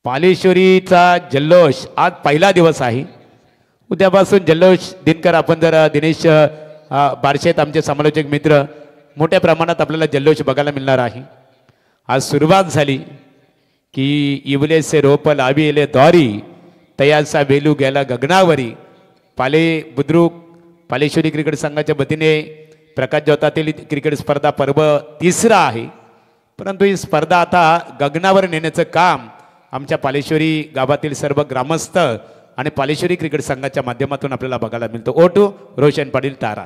पालेश्वरीचा जल्लोष आज पहिला दिवस आहे. उद्यापासून जल्लोष दिनकर आपण जर दिनेश बारशेत आमचे समालोचक मित्र मोठ्या प्रमाणात आपल्याला जल्लोष बघायला मिळणार आहे. आज सुरुवात झाली की इवले से रोप लाविले द्वारी तयासा वेलू गेला गगनावरी. पाले बुद्रुक पालेश्वरी क्रिकेट संघाच्या वतीने प्रकाश ज्योतातील क्रिकेट स्पर्धा पर्व तिसरा आहे. परंतु ही स्पर्धा आता गगनावर नेण्याचं काम आमच्या पालेश्वरी गावातील सर्व ग्रामस्थ आणि पालेश्वरी क्रिकेट संघाच्या माध्यमातून आपल्याला बघायला मिळतो. ओटू रोशन पाटील तारा.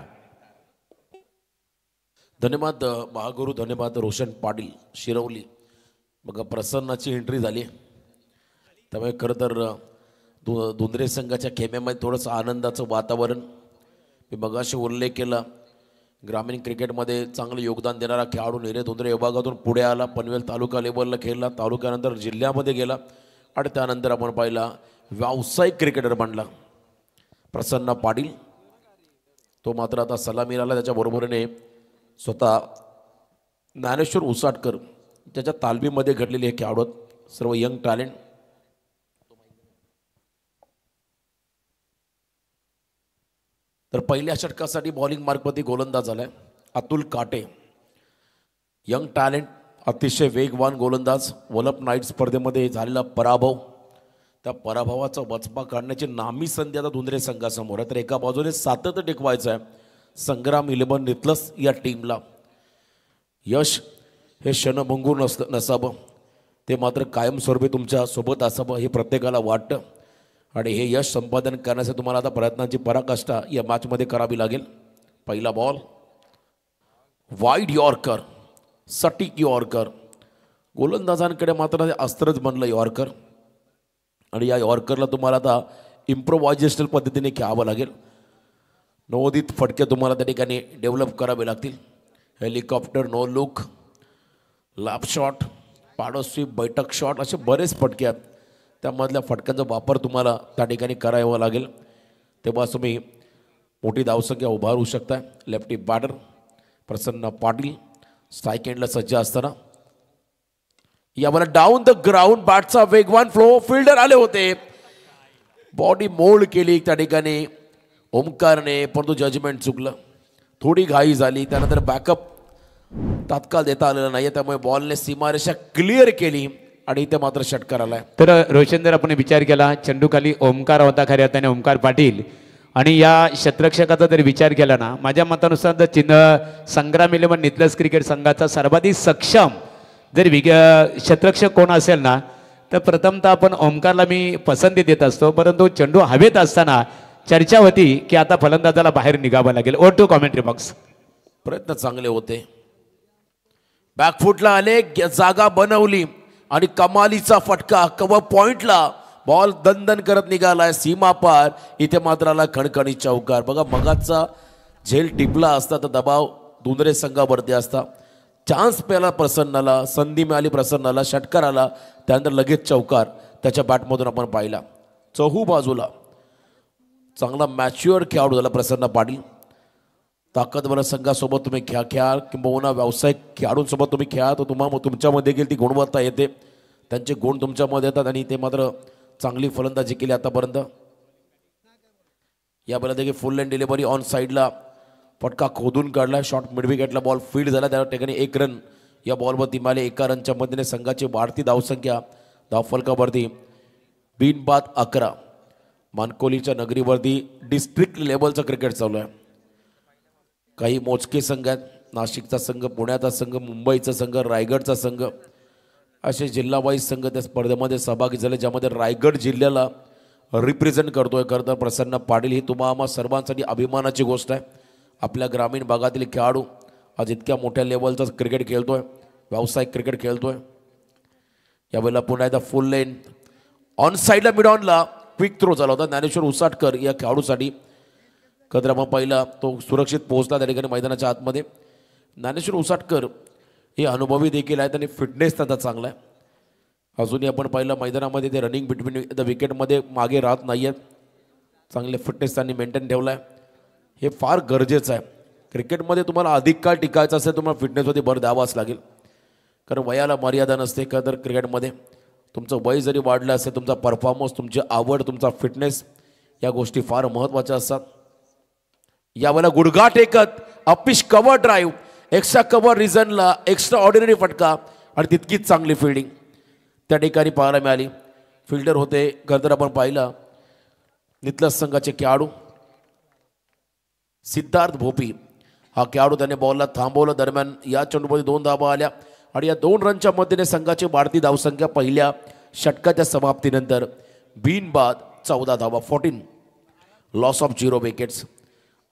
धन्यवाद महागुरु, धन्यवाद रोशन पाटील शिरवली. बघा प्रसन्नाची एंट्री झाली, त्यामुळे खरं तर धुंद्रे संघाच्या खेम्यामध्ये थोडंसं आनंदाचं वातावरण. मी मगाशी उल्लेख केला, ग्रामीण क्रिकेटमध्ये चांगलं योगदान देणारा खेळाडू नीरज धुंद्रे विभागातून पुढे आला. पनवेल तालुका लेवलला खेळला, तालुक्यानंतर जिल्ह्यामध्ये गेला आणि त्यानंतर आपण पाहिला व्यावसायिक क्रिकेटर बनला प्रसन्न पाटील. तो मात्र आता सलामीला आला. त्याच्याबरोबरीने स्वतः ज्ञानेश्वर उसाटकर त्याच्या तालमीमध्ये घडलेले हे खेळाडू सर्व यंग टॅलेंट. तर पहिल्या षटकासाठी बॉलिंग मार्कवरती गोलंदाज झालाय अतुल काटे, यंग टॅलेंट, अतिशय वेगवान गोलंदाज. वलप नाईट स्पर्धेमध्ये झालेला पराभव, त्या पराभवाचा वचपा काढण्याची नामी संधी आता धुंद्रे संघासमोर आहे. तर एका बाजूने सातत्य टिकवायचं आहे संग्राम 11 नितलस या टीमला. यश हे क्षणभंगूर नसावं, ते मात्र कायमस्वरूपी तुमच्या सोबत असावं हे प्रत्येकाला वाटतं. आणि हे यश संपादन करण्यासाठी तुम्हाला आता प्रयत्नांची पराकाष्ठा या मॅचमध्ये करावी लागेल. पहिला बॉल वाईड यॉर्कर, सटीक यॉर्कर. गोलंदाजांकडे मात्र अस्त्रच बनलं यॉर्कर, आणि या यॉर्करला तुम्हाला आता इम्प्रोवायझेशनल पद्धतीने खेळावं लागेल. नवोदित फटके तुम्हाला त्या ठिकाणी डेव्हलप करावे लागतील. Helicopter, no look, lap shot, paddle sweep, बैठक शॉट असे बरेच फटके आहेत. त्यामधल्या फटक्यांचा वापर तुम्हाला त्या ठिकाणी करावा लागेल, तेव्हा तुम्ही मोठी धावसंख्या उभारू शकता. लेफ्टी बॅटर प्रसन्न पाटील स्ट्राईक एंडला सज्ज असताना यावेळेला डाऊन द ग्राउंड बॅटचा वेगवान फ्लो, फिल्डर आले होते, बॉडी मोल्ड केली त्या ठिकाणी ओमकारने, परंतु जजमेंट चुकलं, थोडी घाई झाली. त्यानंतर बॅकअप तात्काळ देता आलेला नाही, त्यामुळे बॉलने सीमारेषा क्लिअर केली आणि इथे मात्र षटकार आलाय. तर रोशन जर आपण विचार केला, चेंडूखाली ओमकार होता खऱ्या अर्थाने ओमकार पाटील, आणि या शतरक्षकाचा जर विचार केला ना, माझ्या मतानुसार जर चिन्ह संग्राम 11 नितलस क्रिकेट संघाचा सर्वाधिक सक्षम जर शतरक्षक कोण असेल ना, तर प्रथमतः आपण ओमकारला मी पसंती देत असतो. परंतु चेंडू हवेत असताना चर्चा होती की आता फलंदाजाला बाहेर निघावं लागेल. ओ टू कॉमेंट्री बॉक्स. प्रयत्न चांगले होते, बॅकफुटला आले, जागा बनवली आणि कमालीचा फटका कव्हर पॉइंटला बॉल दणदण करत निघालाय सीमा पार. इथे मात्र आला खणखणीत चौकार. बघा मगाचा झेल टिपला असता तर दबाव धुंद्रे संघावरती असता. चान्स प्याला प्रसन्नाला, संधी मिळाली प्रसन्नाला, षटकार आला, त्यानंतर लगेच चौकार त्याच्या बॅटमधून आपण पाहिला. चहू बाजूला चांगला मॅच्युअर खेळाडू झाला प्रसन्न पाटील. ताकदवर संघासोबत तुम्ही खेळा किंबहुना व्यावसायिक खेळाडूंसोबत तुम्ही खेळा, तर तुमच्यामध्ये देखील ती गुणवत्ता येते, त्यांचे गुण तुमच्यामध्ये येतात आणि ते मात्र चांगली फलंदाजी केली आतापर्यंत. यावेळेला देखील फुल लाईन डिलिव्हरी ऑन साईडला फटका खोदून काढला, शॉर्ट मिड विकेटला बॉल फील्ड झाला, त्या ठिकाणी 1 रन या बॉलवरती मिळाले. 1 रनच्या मदतीने संघाची वाढती धावसंख्या धावफलकावरती बिनबाद 11. मानकोलीच्या नगरीवरती डिस्ट्रिक्ट लेवलचं क्रिकेट चालू आहे. काही मोजके संघ आहेत, नाशिकचा संघ, पुण्याचा संघ, मुंबईचा संघ, रायगडचा संघ, असे जिल्हावाईज संघ त्या स्पर्धेमध्ये सहभागी झाले, ज्यामध्ये रायगड जिल्ह्याला रिप्रेझेंट करतोय. खरं तर प्रसन्न पाटील ही तुम्हा सर्वांसाठी अभिमानाची गोष्ट आहे. आपल्या ग्रामीण भागातील खेळाडू आज इतक्या मोठ्या लेवलचा क्रिकेट खेळतोय, व्यावसायिक क्रिकेट खेळतोय. यावेळेला पुन्हा एकदा फुल लेन ऑन साईडला मिड ऑनला क्विक थ्रो झाला होता ज्ञानेश्वर उसाटकर या खेळाडूसाठी. कदरामा पहिला तो सुरक्षित पोहोचला त्या ठिकाणी मैदानाच्या आतमध्ये. ज्ञानेश्वर उसाटकर हे अनुभवी देखील आहेत आणि फिटनेस त्यांचा चांगला आहे. अजूनही आपण पहिलं मैदानामध्ये ते रनिंग बिटवीन द विकेटमध्ये मागे राहत नाही आहेत, चांगले फिटनेस त्यांनी मेंटेन ठेवला आहे. हे फार गरजेचं आहे. क्रिकेटमध्ये तुम्हाला अधिक काळ टिकायचं असेल तुम्हाला फिटनेसवरती भर द्यावाच लागेल, कारण वयाला मर्यादा नसते. का तर क्रिकेटमध्ये तुमचं वय जरी वाढलं असेल, तुमचा परफॉर्मन्स, तुमची आवड, तुमचा फिटनेस या गोष्टी फार महत्त्वाच्या असतात. यावेळेला गुडघा टेकत अपिश कव्हर ड्राईव्ह, एक्स्ट्रा कव्हर रिझनला एक्स्ट्रा ऑर्डिनरी फटका आणि तितकीच चांगली फिल्डिंग त्या ठिकाणी पाहायला मिळाली. फिल्डर होते खरं आपण पाहिलं नितलस संघाचे खेळाडू सिद्धार्थ भोपी. हा खेळाडू त्याने बॉलला थांबवलं. दरम्यान या चेंडूमध्ये 2 धावा आल्या आणि या 2 रनच्या मदतीने संघाची वाढती धावसंख्या पहिल्या षटकाच्या समाप्तीनंतर बिनबाद 14 धावा, 14 लॉस ऑफ 0 विकेट्स.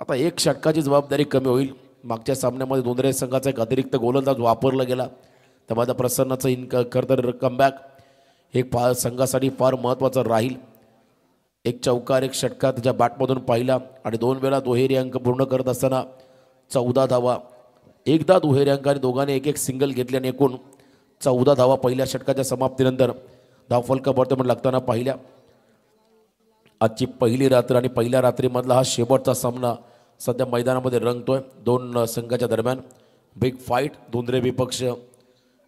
आता एक षटकाची जबाबदारी कमी होईल. मागच्या सामन्यामध्ये दोनरे संघाचा एक अतिरिक्त गोलंदाज वापरला गेला, त्यामध्ये प्रसन्नाचं खरं तर कमबॅक एक संघासाठी फार महत्त्वाचं राहील. एक चौकार एक षटकार त्याच्या बॅटमधून पाहिला आणि 2 वेळा दुहेरी अंक पूर्ण करत असताना 14 धावा, एकदा दुहेरी अंक आणि दोघांनी एक सिंगल घेतल्याने एकूण 14 धावा पहिल्या षटकाच्या समाप्तीनंतर धावफलकावरती पण लागताना पाहिल्या. आजची पहिली रात्र आणि पहिल्या रात्रीमधला हा शेवटचा सामना सध्या मैदानामध्ये रंगतोय. 2 संघाच्या दरम्यान बिग फाईट, दोनरे विपक्ष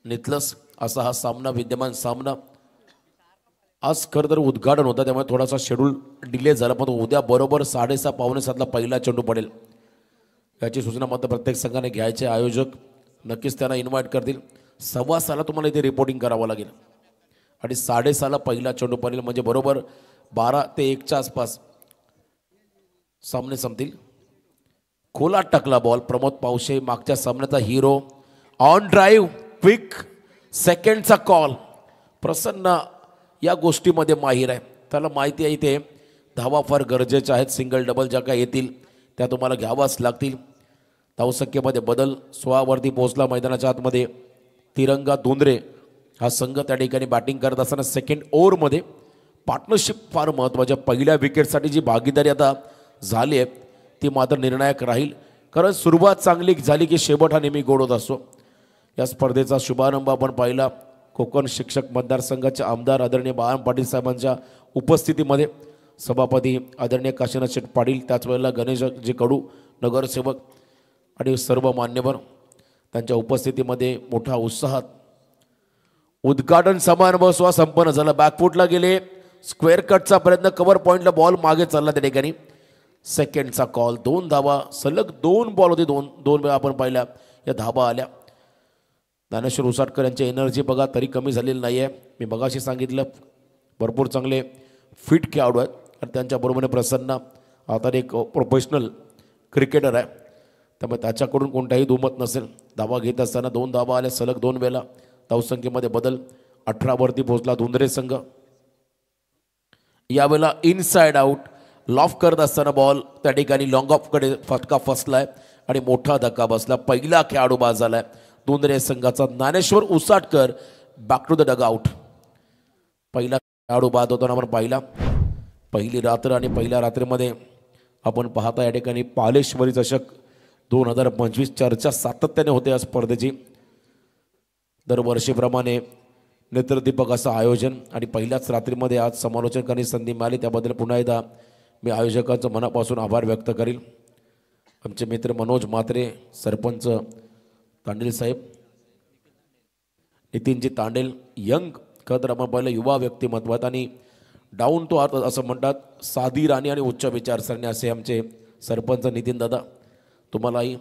नितलस असा हा सामना विद्यमान सामना. आज खरं तर उद्घाटन होतं त्यामुळे थोडासा शेड्यूल डिले झाला, पण उद्या बरोबर 6:30 पावणे 7ला पहिला चेंडू पडेल. याची सूचना मात्र प्रत्येक संघाने घ्यायचे. आयोजक नक्कीच त्यांना इन्व्हाइट करतील. 6:15 तुम्हाला इथे रिपोर्टिंग करावं लागेल आणि 6:30 पहिला चेंडू पडेल, म्हणजे बरोबर 12 ते 1च्या आसपास सामने संपतील. खोलात टाकला बॉल. प्रमोद पावशे मागच्या सामन्याचा हिरो. ऑन ड्राईव्ह, क्विक सेकंडचा कॉल. प्रसन्न या गोष्टीमध्ये माहीर आहे. त्याला माहिती आहे इथे धावा फार गरजेच्या आहेत. सिंगल डबल ज्या काय येतील त्या तुम्हाला घ्यावाच लागतील. धावसंख्येमध्ये बदल 16वरती पोहोचला. मैदानाच्या आतमध्ये तिरंगा दोंदरे हा संघ त्या ठिकाणी बॅटिंग करत असताना सेकंड ओव्हरमध्ये पार्टनरशिप फार महत्त्वाच्या. पहिल्या विकेटसाठी जी भागीदारी आता झाली आहे ती मात्र निर्णायक राहील, कारण सुरुवात चांगली झाली की शेवट हा नेहमी गोड होत असतो. या स्पर्धेचा शुभारंभ आपण पाहिला कोकण शिक्षक मतदारसंघाचे आमदार आदरणीय बाळासाहेब पाटील साहेबांच्या उपस्थितीमध्ये. सभापती आदरणीय काशीनाथ शेठ पाटील, त्याच वेळेला गणेशजी कडू नगरसेवक आणि सर्व मान्यवर त्यांच्या उपस्थितीमध्ये मोठ्या उत्साहात उद्घाटन समारंभ संपन्न झाला. बॅकफुटला गेले, स्क्वेअर कटचा प्रयत्न, कव्हर पॉईंटला बॉल मागे चालला त्या ठिकाणी. सेकंडचा कॉल. 2 धावा, सलग 2 बॉल होते. 2 वेळा आपण पाहिल्या या धावा आल्या. ज्ञानेश्वर उसाटकर यांची एनर्जी बघा तरी कमी झालेली नाही आहे. मी मगाशी सांगितलं भरपूर चांगले फिट खेळाडू आहेत आणि त्यांच्याबरोबरने प्रसन्न आता एक प्रोफेशनल क्रिकेटर आहे, त्यामुळे त्याच्याकडून कोणताही दुमत नसेल. धावा घेत असताना 2 धावा आल्या सलग 2 वेळा. धावसंख्येमध्ये बदल. 18वरती पोहोचला दोंदरे संघ. यावेळेला इनसाइड आउट लॉफ करत असताना बॉल त्या ठिकाणी लॉंग ऑफकडे फटका फसलाय आणि मोठा धक्का बसला. पहिला खेळाडू बाद झालाय दोंदरे संघाचा. Dnyaneshwar Usatkar back to the dugout. पहिला खेळाडू बाद होताना आपण पाहिला. पहिली रात्र आणि पहिल्या रात्रीमध्ये आपण पाहता या ठिकाणी पालेश्वरी चषक 2025 चर्चा सातत्याने होते या स्पर्धेची. दरवर्षीप्रमाणे नेत्रदीपक असं आयोजन आणि पहिल्याच रात्रीमध्ये आज समालोचन करण्याची संधी मिळाली, त्याबद्दल पुन्हा एकदा मी आयोजकांचं मनापासून आभार व्यक्त करील. आमचे मित्र मनोज म्हात्रे, सरपंच तांडेल साहेब, नितीनजी तांडेल, यंग खरं तर आपण पाहिलं युवा व्यक्तिमत्व आहेत आणि डाऊन टू अर्थ असं म्हणतात, साधी राणी आणि उच्च विचारसरणी असे आमचे सरपंच नितीन दादा. तुम्हालाही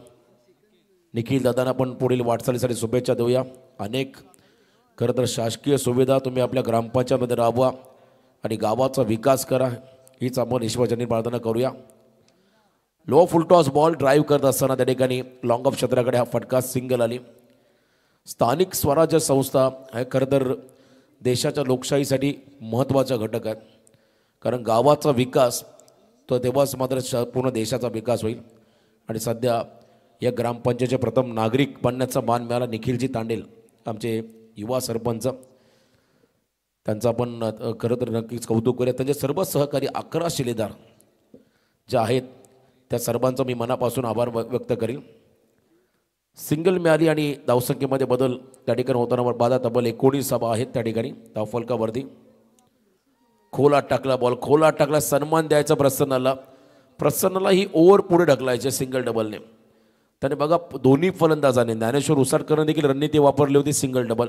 निखिल दादांना पण पुढील वाटचालीसाठी शुभेच्छा देऊया. अनेक खरं तर शासकीय सुविधा तुम्ही आपल्या ग्रामपंचायतमध्ये राबवा आणि गावाचा विकास करा, हीच आपण ईश्वरचरणी प्रार्थना करूया. लो फुलटॉस बॉल ड्राईव्ह करत असताना त्या ठिकाणी लॉंग ऑफ क्षेत्राकडे हा फटका सिंगल आली. स्थानिक स्वराज्य संस्था हे खरं तर देशाच्या लोकशाहीसाठी महत्त्वाचा घटक आहे, कारण गावाचा विकास तो तेव्हाच मात्र पूर्ण देशाचा विकास होईल. आणि सध्या या ग्रामपंचायतीचे प्रथम नागरिक बनण्याचा मान मिळाला निखिलजी तांडेल, आमचे युवा सरपंच. त्यांचं आपण खरं तर नक्कीच कौतुक करूया. त्यांचे सर्व सहकारी 11 शिलेदार जे आहेत त्या सर्वांचा मी मनापासून आभार व्यक्त करेल. सिंगल मिळाली आणि धावसंख्येमध्ये बदल त्या ठिकाणी होताना बाधा तब्बल 19 धावा आहेत त्या ठिकाणी धावफलकावरती. खोलात टाकला बॉल, खोलात टाकला. सन्मान द्यायचा प्रसन्नाला ही ओव्हर पुढे ढकलायचे सिंगल डबलने. त्याने बघा दोन्ही फलंदाजाने ज्ञानेश्वर उसाटकरने देखील रणनीती वापरली होती सिंगल डबल,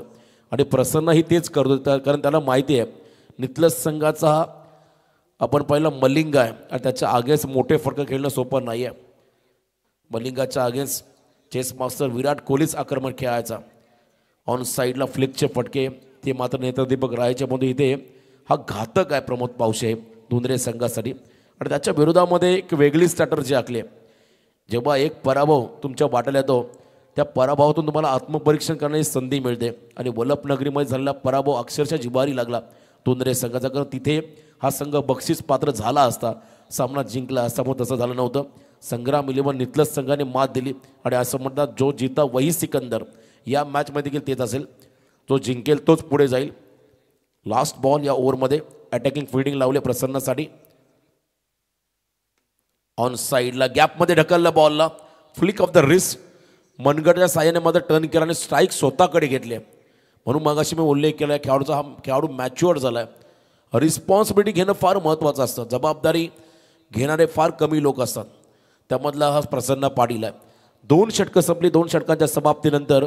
आणि प्रसन्नही तेच करतो कारण त्याला माहिती आहे नितलस संघाचा हा आपण पहिला मलिंगा आहे आणि त्याच्या अगेन्स्ट मोठे फटके खेळणं सोपं नाही आहे. मलिंगाच्या अगेन्स्ट चेस मास्टर विराट कोहलीच आक्रमण खेळायचा. ऑन साईडला फ्लिकचे फटके ते मात्र नेत्रदीपक राहायचे म्हणून इथे हा घातक आहे प्रमोद पावशे धुंद्रे संघासाठी. आणि त्याच्या विरोधामध्ये एक वेगळी स्ट्रॅटर्जी आखली आहे. जेव्हा एक पराभव तुमच्या वाट्याला येतो त्या पराभवातून तुम्हाला आत्मपरीक्षण करण्याची संधी मिळते आणि वल्लभनगरीमध्ये झालेला पराभव अक्षरशः जिवारी लागला धुंद्रे संघाचा. कारण तिथे हा संघ बक्षीस पात्र झाला असता, सामना जिंकला असता, मग तसं झालं नव्हतं. संग्राम 11 नितलस संघाने मात दिली आणि असं म्हणतात जो जीता वही सिकंदर. या मॅचमध्ये देखील तेच असेल, जो जिंकेल तोच पुढे जाईल. लास्ट बॉल या ओव्हरमध्ये अटॅकिंग फिल्डिंग लावले प्रसन्नासाठी. ऑन साईडला गॅपमध्ये ढकलला बॉलला, फ्लिक ऑफ द रिस्ट मनगटच्या साह्याने मात्र टर्न केला आणि स्ट्राईक स्वतःकडे घेतले. म्हणून मगाशी मी उल्लेख केला खेळाडूचा हा खेळाडू मॅच्युअर झाला आहे. रिस्पॉन्सिबिलिटी घेणं फार महत्त्वाचं असतं. जबाबदारी घेणारे फार कमी लोक असतात. त्यामधला हा प्रसन्न पाटील आहे. 2 षटकं संपली. 2 षटकांच्या समाप्तीनंतर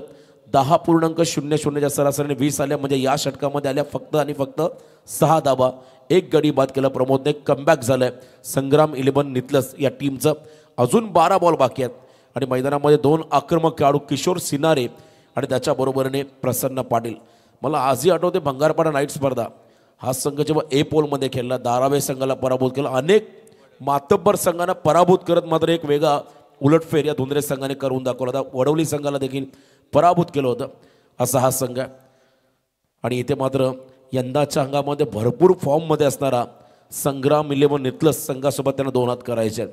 10.00च्या सरासरीने 20 आल्या. म्हणजे या षटकामध्ये आल्या फक्त आणि फक्त 6 धाबा. 1 गडी बाद केला प्रमोदने. कमबॅक झालंय संग्राम 11 नितलस या टीमचं. अजून 12 बॉल बाकी आहेत आणि मैदानामध्ये 2 आक्रमक खेळाडू किशोर सिनारे आणि त्याच्याबरोबरीने प्रसन्न पाटील. मला आजही आठवते भंगारपाडा नाईट स्पर्धा हा संघ जेव्हा ए पोलमध्ये खेळला, धारावे संघाला पराभूत केला. अनेक मातब्बर संघांना पराभूत करत मात्र एक वेगळा उलटफेर या धुंद्रे संघाने करून दाखवला होता. वडवली संघाला देखील पराभूत केलं होतं असा हा संघ आहे. आणि इथे मात्र यंदाच्या हंगामामध्ये भरपूर फॉर्ममध्ये असणारा संग्राम 11 नितलस संघासोबत त्यांना 2 हात करायचे आहेत.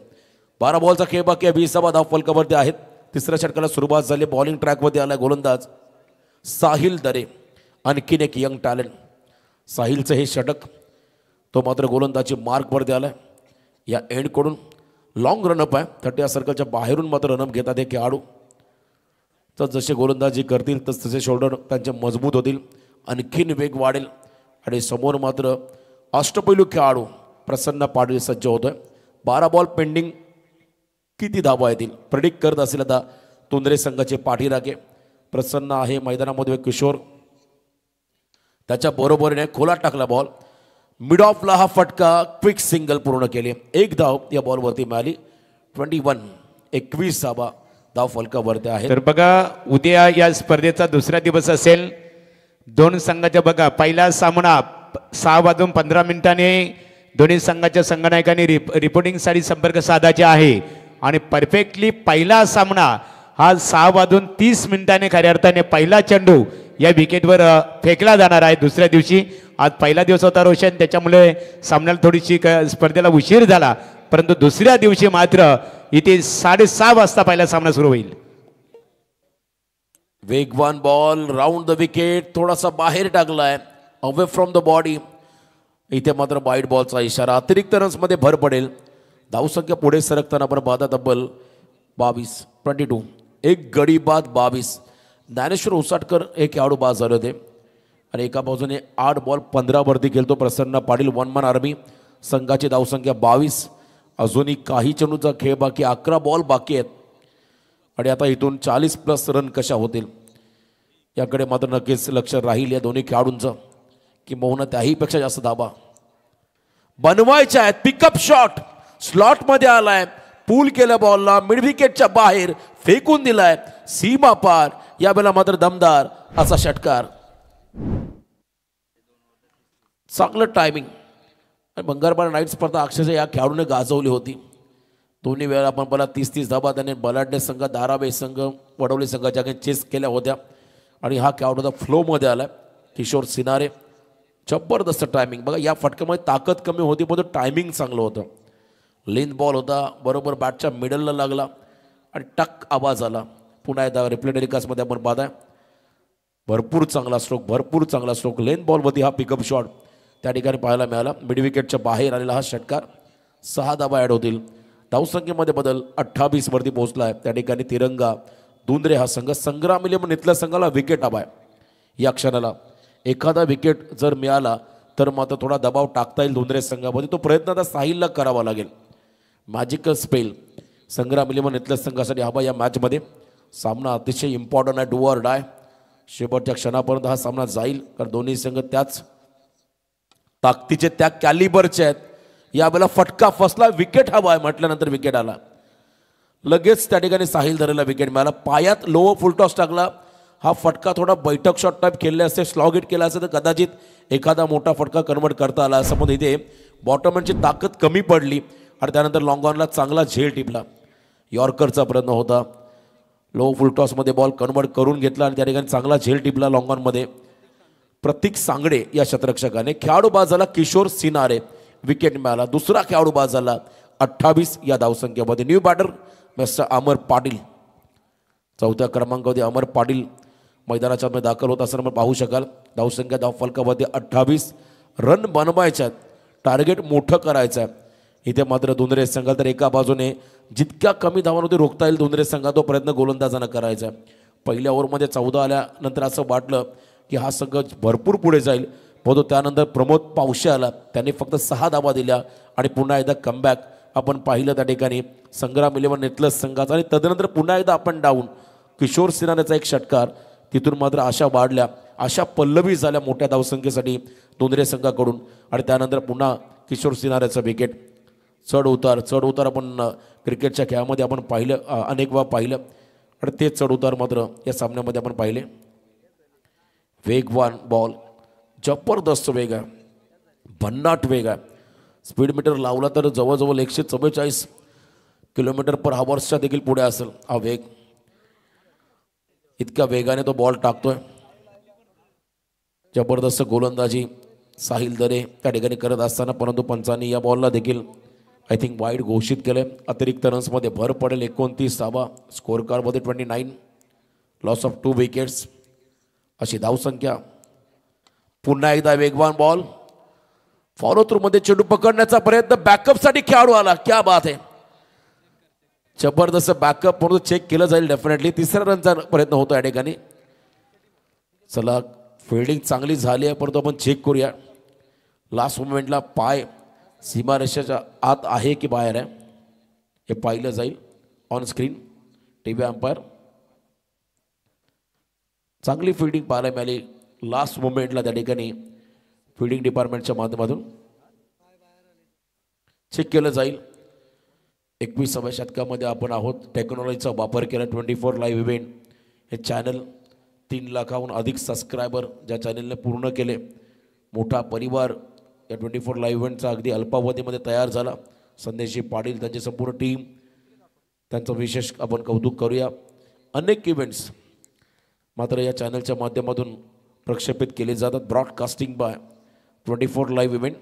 12 बॉलचा खेळ बाकी आहे. 20 धाव फलकावरती आहेत. तिसऱ्या षटकाला सुरुवात झाली. बॉलिंग ट्रॅकमध्ये आला गोलंदाज साहिल दरे, आणखीन एक यंग टॅलेंट. साहिलचं हे षटक तो मात्र गोलंदाजी मार्कवरती आला आहे. या एंडकडून लॉंग रनअप आहे. 30 सर्कलच्या बाहेरून मात्र रनअप घेतात हे खेळाडू. तर जसे गोलंदाजी करतील तसे शोल्डर त्यांचे मजबूत होतील, आणखीन वेग वाढेल. आणि समोर मात्र अष्टपैलू खेळाडू प्रसन्न पाटील सज्ज होतोय. 12 बॉल पेंडिंग. किती धावा येतील प्रेडिक्ट करत असेल आता धुंद्रे संघाचे पाठीराखे. प्रसन्न आहे मैदानामध्ये. किशोर त्याच्या बरोबरीने खोलात टाकला बॉल. मिड ऑफला हा फटका क्विक सिंगल पूर्ण केले. 1 धाव या बॉलवरती मिळाली. 21 धाव फलकावरती आहे. तर बघा उद्या या स्पर्धेचा दुसरा दिवस असेल. 2 संघाच्या बघा पहिला सामना 6:15 दोन्ही संघाच्या संघनायकांनी रिपोर्टिंगसाठी संपर्क साधायचे आहे. आणि परफेक्टली पहिला सामना हा 6:30 खऱ्या अर्थाने पहिला चेंडू या विकेटवर फेकला जाणार आहे दुसऱ्या दिवशी. आज पहिला दिवस होता रोशन, त्याच्यामुळे सामन्याला थोडीशी स्पर्धेला उशीर झाला. परंतु दुसऱ्या दिवशी मात्र इथे 6:30 वाजता पहिला सामना सुरू होईल. वेगवान बॉल राऊंड द विकेट, थोडासा बाहेर टाकलाय अवे फ्रॉम द बॉडी. इथे मात्र वाईड बॉलचा इशारा. अतिरिक्त रन्समध्ये भर पडेल. धावसंख्या पुढे सरकताना आपण पाहता तब्बल 22. एक गडी बाद 22. ज्ञानेश्वर उसाटकर हे खेळाडू बाद झाले होते आणि एका बाजूने 8 बॉल 15 वरती खेळतो प्रसन्न पाटील. 1 मन आर्मी. संघाची धावसंख्या 22. अजूनही काही चेंडूचा खेळ बाकी. 11 बॉल बाकी आहेत आणि आता इथून 40+ रन कशा होतील याकडे मात्र नक्कीच लक्ष राहील या दोन्ही खेळाडूंचं. किंबहुना त्याहीपेक्षा जास्त धाबा बनवायच्या आहेत. पिकअप शॉट स्लॉटमध्ये आलाय. पूल केल्या बॉलला मिड विकेटच्या बाहेर फेकून दिलाय सीमा पार. यावेळेला मात्र दमदार असा षटकार. चांगलं टायमिंग. भंगारपाडा नाईट स्पर्धा अक्षरशः या खेळाडूने गाजवली होती. दोन्ही वेळा आपण मला 30 धाबा त्याने बलाढ्य संघ, धारावे संघ, वडवली संघाच्या चेस केल्या होत्या. आणि हा खेळाडूचा फ्लोमध्ये आला किशोर सिनारे. जबरदस्त टायमिंग. बघा या फटक्यामध्ये ताकद कमी होती पण टायमिंग चांगलं होतं. लेंथ बॉल होता, बरोबर बॅटच्या मिडलला लागला आणि टक आवाज आला. पुन्हा एकदा रिप्ले टेलिकास्टमध्ये आपण पाहताय. भरपूर चांगला स्ट्रोक. लेंथ बॉलवरती हा पिकअप शॉट त्या ठिकाणी पाहायला मिळाला. मिड विकेटच्या बाहेर आलेला हा षटकार. 6 धाबा ॲड होतील. धावसंख्येमध्ये बदल 28 वरती पोहोचला आहे. त्या ठिकाणी तिरंगा धुंद्रे हा संघ. संग्राम 11 इथल्या संघाला विकेट हवा आहे. या क्षणाला एखादा विकेट जर मिळाला तर मात्र थोडा दबाव टाकता येईल धुंद्रे संघामध्ये. तो प्रयत्न आता साहिलला करावा लागेल. मॅजिकल स्पेल संग्राम 11 इथल्या संघासाठी हवा या मॅचमध्ये. सामना अतिशय इम्पॉर्टंट आहे. Do or die. शेवटच्या क्षणापर्यंत हा सामना जाईल, कारण दोन्ही संघ त्याच ताकदीचे त्या कॅलिबरचे आहेत. यावेळेला फटका फसला, विकेट हवा आहे म्हटल्यानंतर विकेट आला. लगेच त्या ठिकाणी साहिल धरेला विकेट मिळाला. पायात लो फुलटॉस टाकला. हा फटका थोडा बैठक शॉट टाईप खेळले असते, स्लॉग हिट केला असतं तर कदाचित एखादा मोठा फटका कन्वर्ट करता आला. असं म्हणून इथे बॉटमॅनची ताकद कमी पडली आणि त्यानंतर लॉंग ऑनला चांगला झेल टिपला. यॉर्करचा प्रयत्न होता, लो फुलटॉसमध्ये बॉल कन्वर्ट करून घेतला आणि त्या ठिकाणी चांगला झेल टिपला लॉंग ऑनमध्ये. प्रतीक सांगडे या क्षेत्ररक्षकाने. खेळाडू बाद झाला किशोर सिनारे, विकेट मिळाला. दुसरा खेळाडू बाद झाला 28 या धावसंख्येमध्ये. न्यू बॅटर मिस्टर अमर पाटील. चौथ्या क्रमांकावरती अमर पाटील मैदानाच्या मध्ये दाखल होत असताना आपण पाहू शकाल. धावसंख्या धावफलकामध्ये 28 रन बनवायच्यात, टार्गेट मोठं करायचं आहे. इथे मात्र दुनरे संघाला तर एका बाजूने जितक्या कमी धावांमध्ये रोखता येईल दुनरे संघा तो प्रयत्न गोलंदाजांना करायचा आहे. पहिल्या ओव्हरमध्ये 14 आल्यानंतर असं वाटलं की हा संघ भरपूर पुढे जाईल, परंतु त्यानंतर प्रमोद पावशे आला, त्यांनी फक्त 6 धावा दिल्या आणि पुन्हा एकदा कमबॅक आपण पाहिलं त्या ठिकाणी संग्राम इलेव्हन नेतलस संघाचा. आणि तदनंतर पुन्हा एकदा आपण डाऊन, किशोर सिनारेचा एक षटकार, तिथून मात्र आशा वाढल्या, आशा पल्लवी झाल्या मोठ्या धावसंख्येसाठी दोनरे संघाकडून. आणि त्यानंतर पुन्हा किशोर सिनारेचं विकेट. चढ उतार आपण क्रिकेटच्या खेळामध्ये आपण पाहिलं, अनेक वेळा पाहिलं आणि ते चढ उतार मात्र या सामन्यामध्ये आपण पाहिले. वेगवान बॉल, जबरदस्त वेग आहे, भन्नाट वेग आहे. स्पीड मीटर लावला तर जवळजवळ 144 किलोमीटर पर आवर्सच्या देखील पुढे असेल हा वेग. इतक्या वेगाने तो बॉल टाकतोय. जबरदस्त गोलंदाजी साहिल दरे त्या ठिकाणी करत असताना, परंतु पंचांनी या बॉलला देखील आय थिंक वाईड घोषित केले. अतिरिक्त रन्समध्ये भर पडेल. 29 धावा, स्कोअर कार्डमध्ये 29, लॉस ऑफ 2 विकेट्स अशी धावसंख्या. पुन्हा एकदा वेगवान बॉल, फॉलो थ्रू मध्ये चेंडू पकडण्याचा प्रयत्न, बॅकअपसाठी खेळाडू आला. क्या बात आहे, जबरदस्त बॅकअप म्हणून चेक केलं जाईल डेफिनेटली. तिसऱ्या रनचा प्रयत्न होतो या ठिकाणी. चला, फिल्डिंग चांगली झाली आहे, परंतु आपण चेक करूया. लास्ट मोमेंटला पाय सीमारेषेच्या आत आहे की बाहेर आहे हे पाहिलं जाईल ऑन स्क्रीन. टीव्ही अंपायर चांगली फिल्डिंग पाहायला मिळाली लास्ट मोमेंटला त्या ठिकाणी. फिल्डिंग डिपार्टमेंटच्या माध्यमातून चेक केलं जाईल. 21व्या शतकामध्ये आपण आहोत. टेक्नॉलॉजीचा वापर केला. 24 लाईव्ह इव्हेंट हे चॅनल 3 लाखाहून अधिक सबस्क्रायबर ज्या चॅनलने पूर्ण केले. मोठा परिवार या 24 लाईव्ह इव्हेंटचा अगदी अल्पावधीमध्ये तयार झाला. संदेशी पाटील, त्यांची संपूर्ण टीम, त्यांचं विशेष आपण कौतुक करूया. अनेक इव्हेंट्स मात्र या चॅनलच्या माध्यमातून प्रक्षेपित केले जातात. Broadcasting by 24 live event.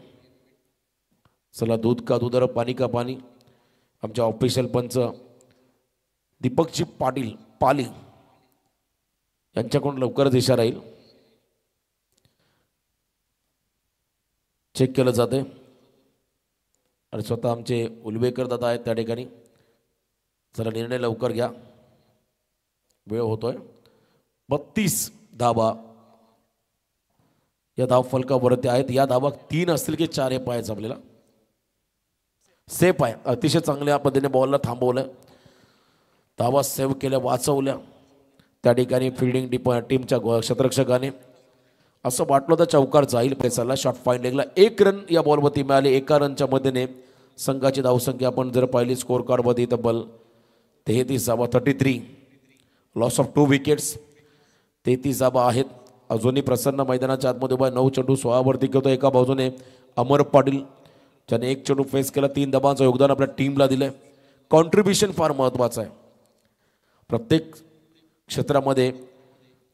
चला, दूध का दूध और पाणी का पाणी. आमच्या ऑफिशियल पंच दीपकजी पाटील पाली यांच्याकडून लवकरच इशारा येईल. चेक केलं जाते आणि स्वतः आमचे उलवेकर दादा आहेत त्या ठिकाणी. चला, निर्णय लवकर घ्या, वेळ होतोय. 32 धावा या धाव फलकावरती आहेत. या धावा 3 असतील की 4 हे पाहायचं आपल्याला. सेफ आहे, अतिशय चांगल्या पद्धतीने बॉलला थांबवलं, धावा सेव्ह केल्या, वाचवल्या त्या ठिकाणी फिल्डिंग टीमच्या क्षेत्ररक्षकाने. असं वाटलं तर चौकार जाईल पेसरला. शॉट फाईन लेगला 1 रन या बॉलवरती मिळाले. 1 रनच्या मध्येने संघाची धावसंख्या आपण जर पाहिली स्कोअर कार्डमध्ये तब्बल 33 धावा, 33, लॉस ऑफ 2 विकेट्स. 33 धावा आहेत. अजूनही प्रसन्न मैदानाच्या आतमध्ये उभा 9 चेंडू 16 वरती घेतो. एका बाजूने अमर पाटील ज्याने 1 चेंडू फेस केला. 3 धावांचं योगदान आपल्या टीमला दिलंय. कॉन्ट्रीब्युशन फार महत्त्वाचं आहे. प्रत्येक क्षेत्रामध्ये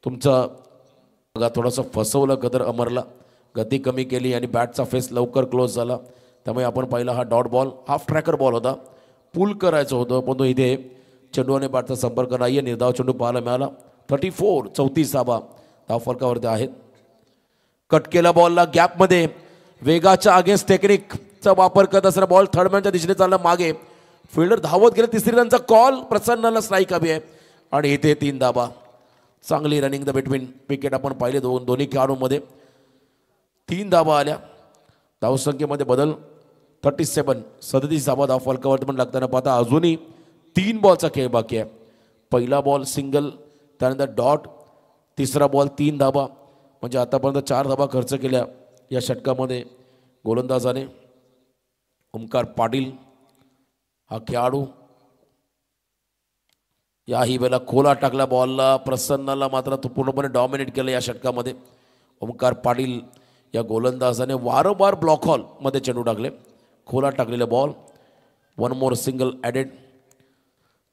तुमचं बघा, थोडंसं फसवलं गदर अमरला, गती कमी केली आणि बॅटचा फेस लवकर क्लोज झाला. त्यामुळे आपण पाहिला हा dot ball, half tracker ball होता, पुल करायचं होतं, पण तो इथे चेंडूने बॅटचा संपर्क नाही. निर्धाव चेंडू पाहायला मिळाला. 34, 34 धावा धाव फलकावरती आहेत. कट केला बॉलला गॅपमध्ये, वेगाच्या अगेन्स्ट टेक्निकचा वापर करत असताना बॉल थर्डमॅनच्या दिशेने चालला मागे. फिल्डर धावत गेले. 3री रनचा कॉल, प्रसन्नाला स्ट्राईक हवी आहे आणि इथे 3 धावा. चांगली रनिंग द बिटवीन विकेट आपण पाहिले. दोन्ही खेळाडूंमध्ये 3 धावा आल्या. धावसंख्येमध्ये बदल 37 धावा धाव फलकावरती पण लागताना पाहता. अजूनही 3 बॉलचा खेळ बाकी आहे. पहिला बॉल सिंगल, त्यानंतर डॉट, तिसरा बॉल 3 धाबा, म्हणजे आतापर्यंत 4 धाबा खर्च केल्या या षटकामध्ये गोलंदाजाने. ओमकार पाटील हा खेळाडू याही वेळेला खोला टाकला बॉलला, प्रसन्नाला मात्र तो पूर्णपणे डॉमिनेट केलं या षटकामध्ये. ओमकार पाटील या गोलंदाजाने वारंवार ब्लॉक हॉलमध्ये चेंडू टाकले, खोला टाकलेले बॉल. 1 मोर सिंगल ॲडेड.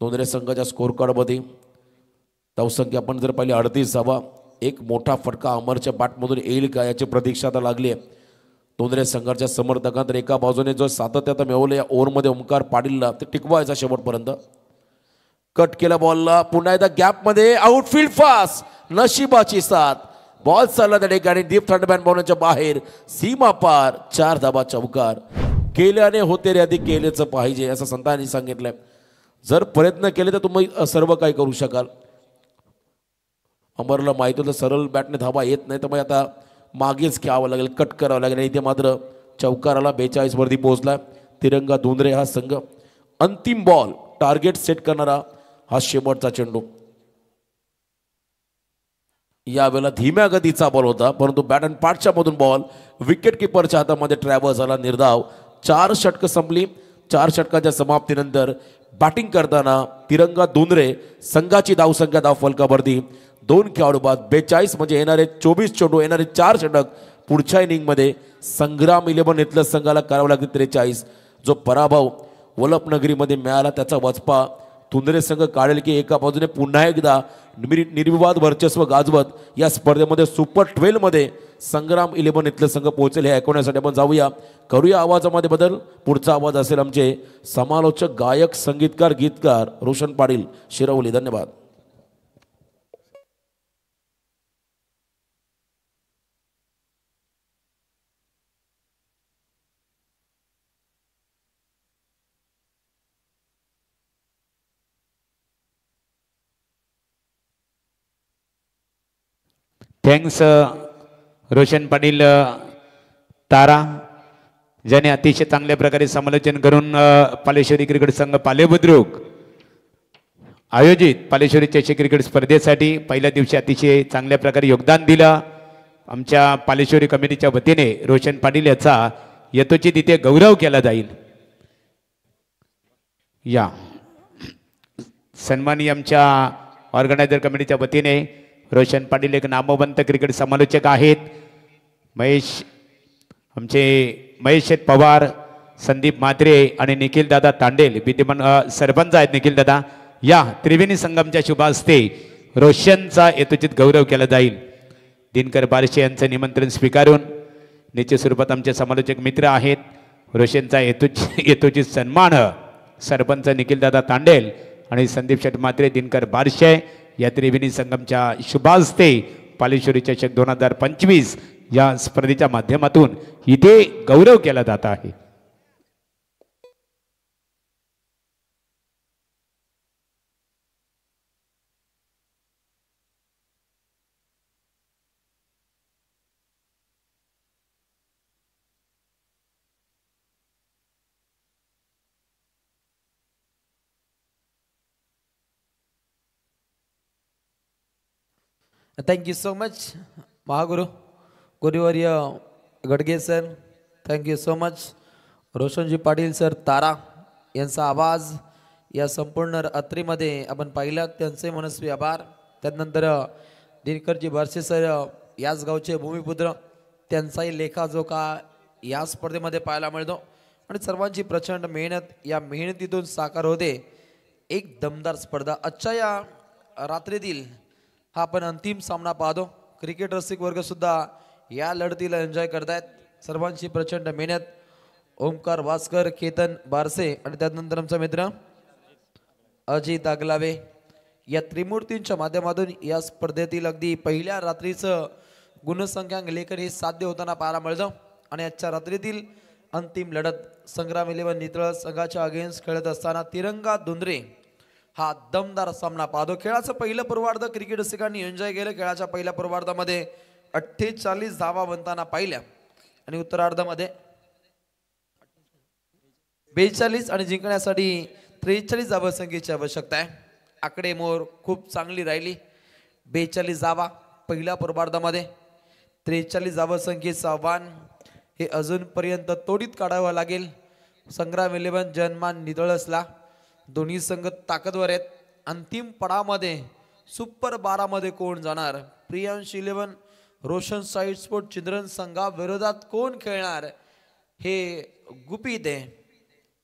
दोन्ही संघाच्या स्कोर कार्डमध्ये धावसंख्या आपण जर पाहिली 38 धावा. एक मोठा फटका अमरच्या बॅटमधून येईल का याची प्रतीक्षा आता लागली आहे दोन्ही संघाच्या समर्थकांत. एका बाजूने जो सातत्यात मिळवलं या ओव्हरमध्ये ओमकार पाटीलला ते टिकवायचा शेवटपर्यंत. कट केला बॉलला, पुन्हा एकदा गॅपमध्ये आउटफील्ड फास्ट, नशिबाची साथ. बॉल चालला त्या ठिकाणी डीप थंडबॅन बॉलच्या बाहेर, सीमा पार. 4 धाबा चौकार. केल्याने होते रे, आधी केलेचं पाहिजे असं संतांनी सांगितलंय. जर प्रयत्न केले तर तुम्ही सर्व काही करू शकाल. अमरला माहिती होतं सरळ बॅटने धाबा येत नाही, तर मग आता मागेच खेळावं लागेल, कट करावं लागेल. इथे मात्र चौकाराला 42 वरती पोहोचला. तिरंगा धुंद्रे हा संघ. अंतिम बॉल टार्गेट सेट करणारा हा शेवटचा चेंडू. यावेळेला धीम्या गतीचा बॉल होता, परंतु बॅट अँड पार्टच्या मधून बॉल विकेट किपरच्या हातामध्ये ट्रॅव्हल झाला. निर्धाव. 4 षटकं संपली. 4 षटकांच्या समाप्तीनंतर बॅटिंग करताना तिरंगा धुंद्रे संघाची धावसंख्या धाव फलकावरती 2 खेळाडू बाद. 42 म्हणजे येणारे 24 चेंडू, येणारे 4 षटक. पुढच्या इनिंगमध्ये संग्राम 11 इथलं संघाला करावं लागते 43. जो पराभव वलपनगरीमध्ये मिळाला त्याचा वचपा धुंद्रे संघ काढेल की एका बाजूने पुन्हा एकदा निर्विवाद वर्चस्व गाजवत या स्पर्धेमध्ये सुपर 12 मध्ये संग्राम 11 इथलं संघ पोहोचेल हे ऐकवण्यासाठी आपण जाऊया. करूया आवाजामध्ये बदल. पुढचा आवाज असेल आमचे समालोचक, गायक, संगीतकार, गीतकार रोशन पाटील, शिरवली. धन्यवाद. थँक्स रोशन पाटील तारा, ज्याने अतिशय चांगल्या प्रकारे समालोचन करून पालेश्वरी क्रिकेट संघ पालेबुद्रुक आयोजित पालेश्वरी चषक क्रिकेट स्पर्धेसाठी पहिल्या दिवशी अतिशय चांगल्या प्रकारे योगदान दिलं. आमच्या पालेश्वरी कमिटीच्या वतीने रोशन पाटील याचा यथोचित इथे गौरव केला जाईल. या सन्मानी आमच्या ऑर्गनायझर कमिटीच्या वतीने रोशन पाटील एक नामवंत क्रिकेट समालोचक आहेत. आमचे महेश पवार, संदीप म्हात्रे आणि निखिल दादा तांडेल विद्यमान सरपंच आहेत. निखिल दादा, या त्रिवेणी संगमच्या शुभ हस्ते रोशनचा यथोचित गौरव केला जाईल. दिनकर बारशे यांचं निमंत्रण स्वीकारून निश्चित स्वरूपात आमचे समालोचक मित्र आहेत. रोशनचा यथोचित सन्मान सरपंच निखिल दादा तांडेल आणि संदीप शेठ म्हात्रे, दिनकर बारशे या त्रिवेणी संगमच्या शुभास्ते पालेश्वरी चषक 2025 या स्पर्धेच्या माध्यमातून इथे गौरव केला जात आहे. Thank you so much Mahaguru गुरुवर्य Gadge sir, thank you so much. Roshanji Patil sir तारा यांचा आवाज या संपूर्ण रात्रीमध्ये आपण पाहिला, त्यांचे मनस्वी आभार. त्यानंतर दिनकरजी बारशे सर याच गावचे भूमिपुत्र, त्यांचाही लेखाजोखा या स्पर्धेमध्ये पाहायला मिळतो आणि सर्वांची प्रचंड मेहनत या मेहनतीतून साकार होते एक दमदार स्पर्धा. आजच्या या रात्रीतील हा आपण अंतिम सामना पाहतो. क्रिकेट रसिक वर्ग सुद्धा या लढतीला एन्जॉय करतायत. सर्वांची प्रचंड मेहनत. ओमकार भास्कर, केतन बारसे आणि त्यानंतर आमचा मित्र अजित आगलावे या त्रिमूर्तींच्या माध्यमातून या स्पर्धेतील अगदी पहिल्या रात्रीचं गुणसंख्यांक लेखन हे साध्य होताना पाहायला मिळतं. आणि आजच्या रात्रीतील अंतिम लढत संग्राम 11 नितळ संघाच्या अगेन्स्ट खेळत असताना तिरंगा धुंद्रे हा दमदार सामना पाहतो. खेळाचं पहिलं पूर्वार्ध क्रिकेट रसिकांनी एन्जॉय केलं. खेळाच्या पहिल्या पूर्वार्धामध्ये 48 धावा बनताना पाहिल्या आणि उत्तरार्धामध्ये 42 आणि जिंकण्यासाठी 43 धावसंख्येची आवश्यकता आहे. आकडेमोड खूप चांगली राहिली. 42 धावा पहिल्या पूर्वार्धामध्ये 43 धावसंख्येचं आव्हान हे अजूनपर्यंत तोडीत काढावं लागेल. संग्राम 11 जनमान नितळसला. दोन्ही संघ ताकदवर आहेत. अंतिम पडामध्ये सुपर 12 मध्ये कोण जाणार? Priyansh 11 Roshan side sport children संघाविरोधात कोण खेळणार हे गुपित आहे.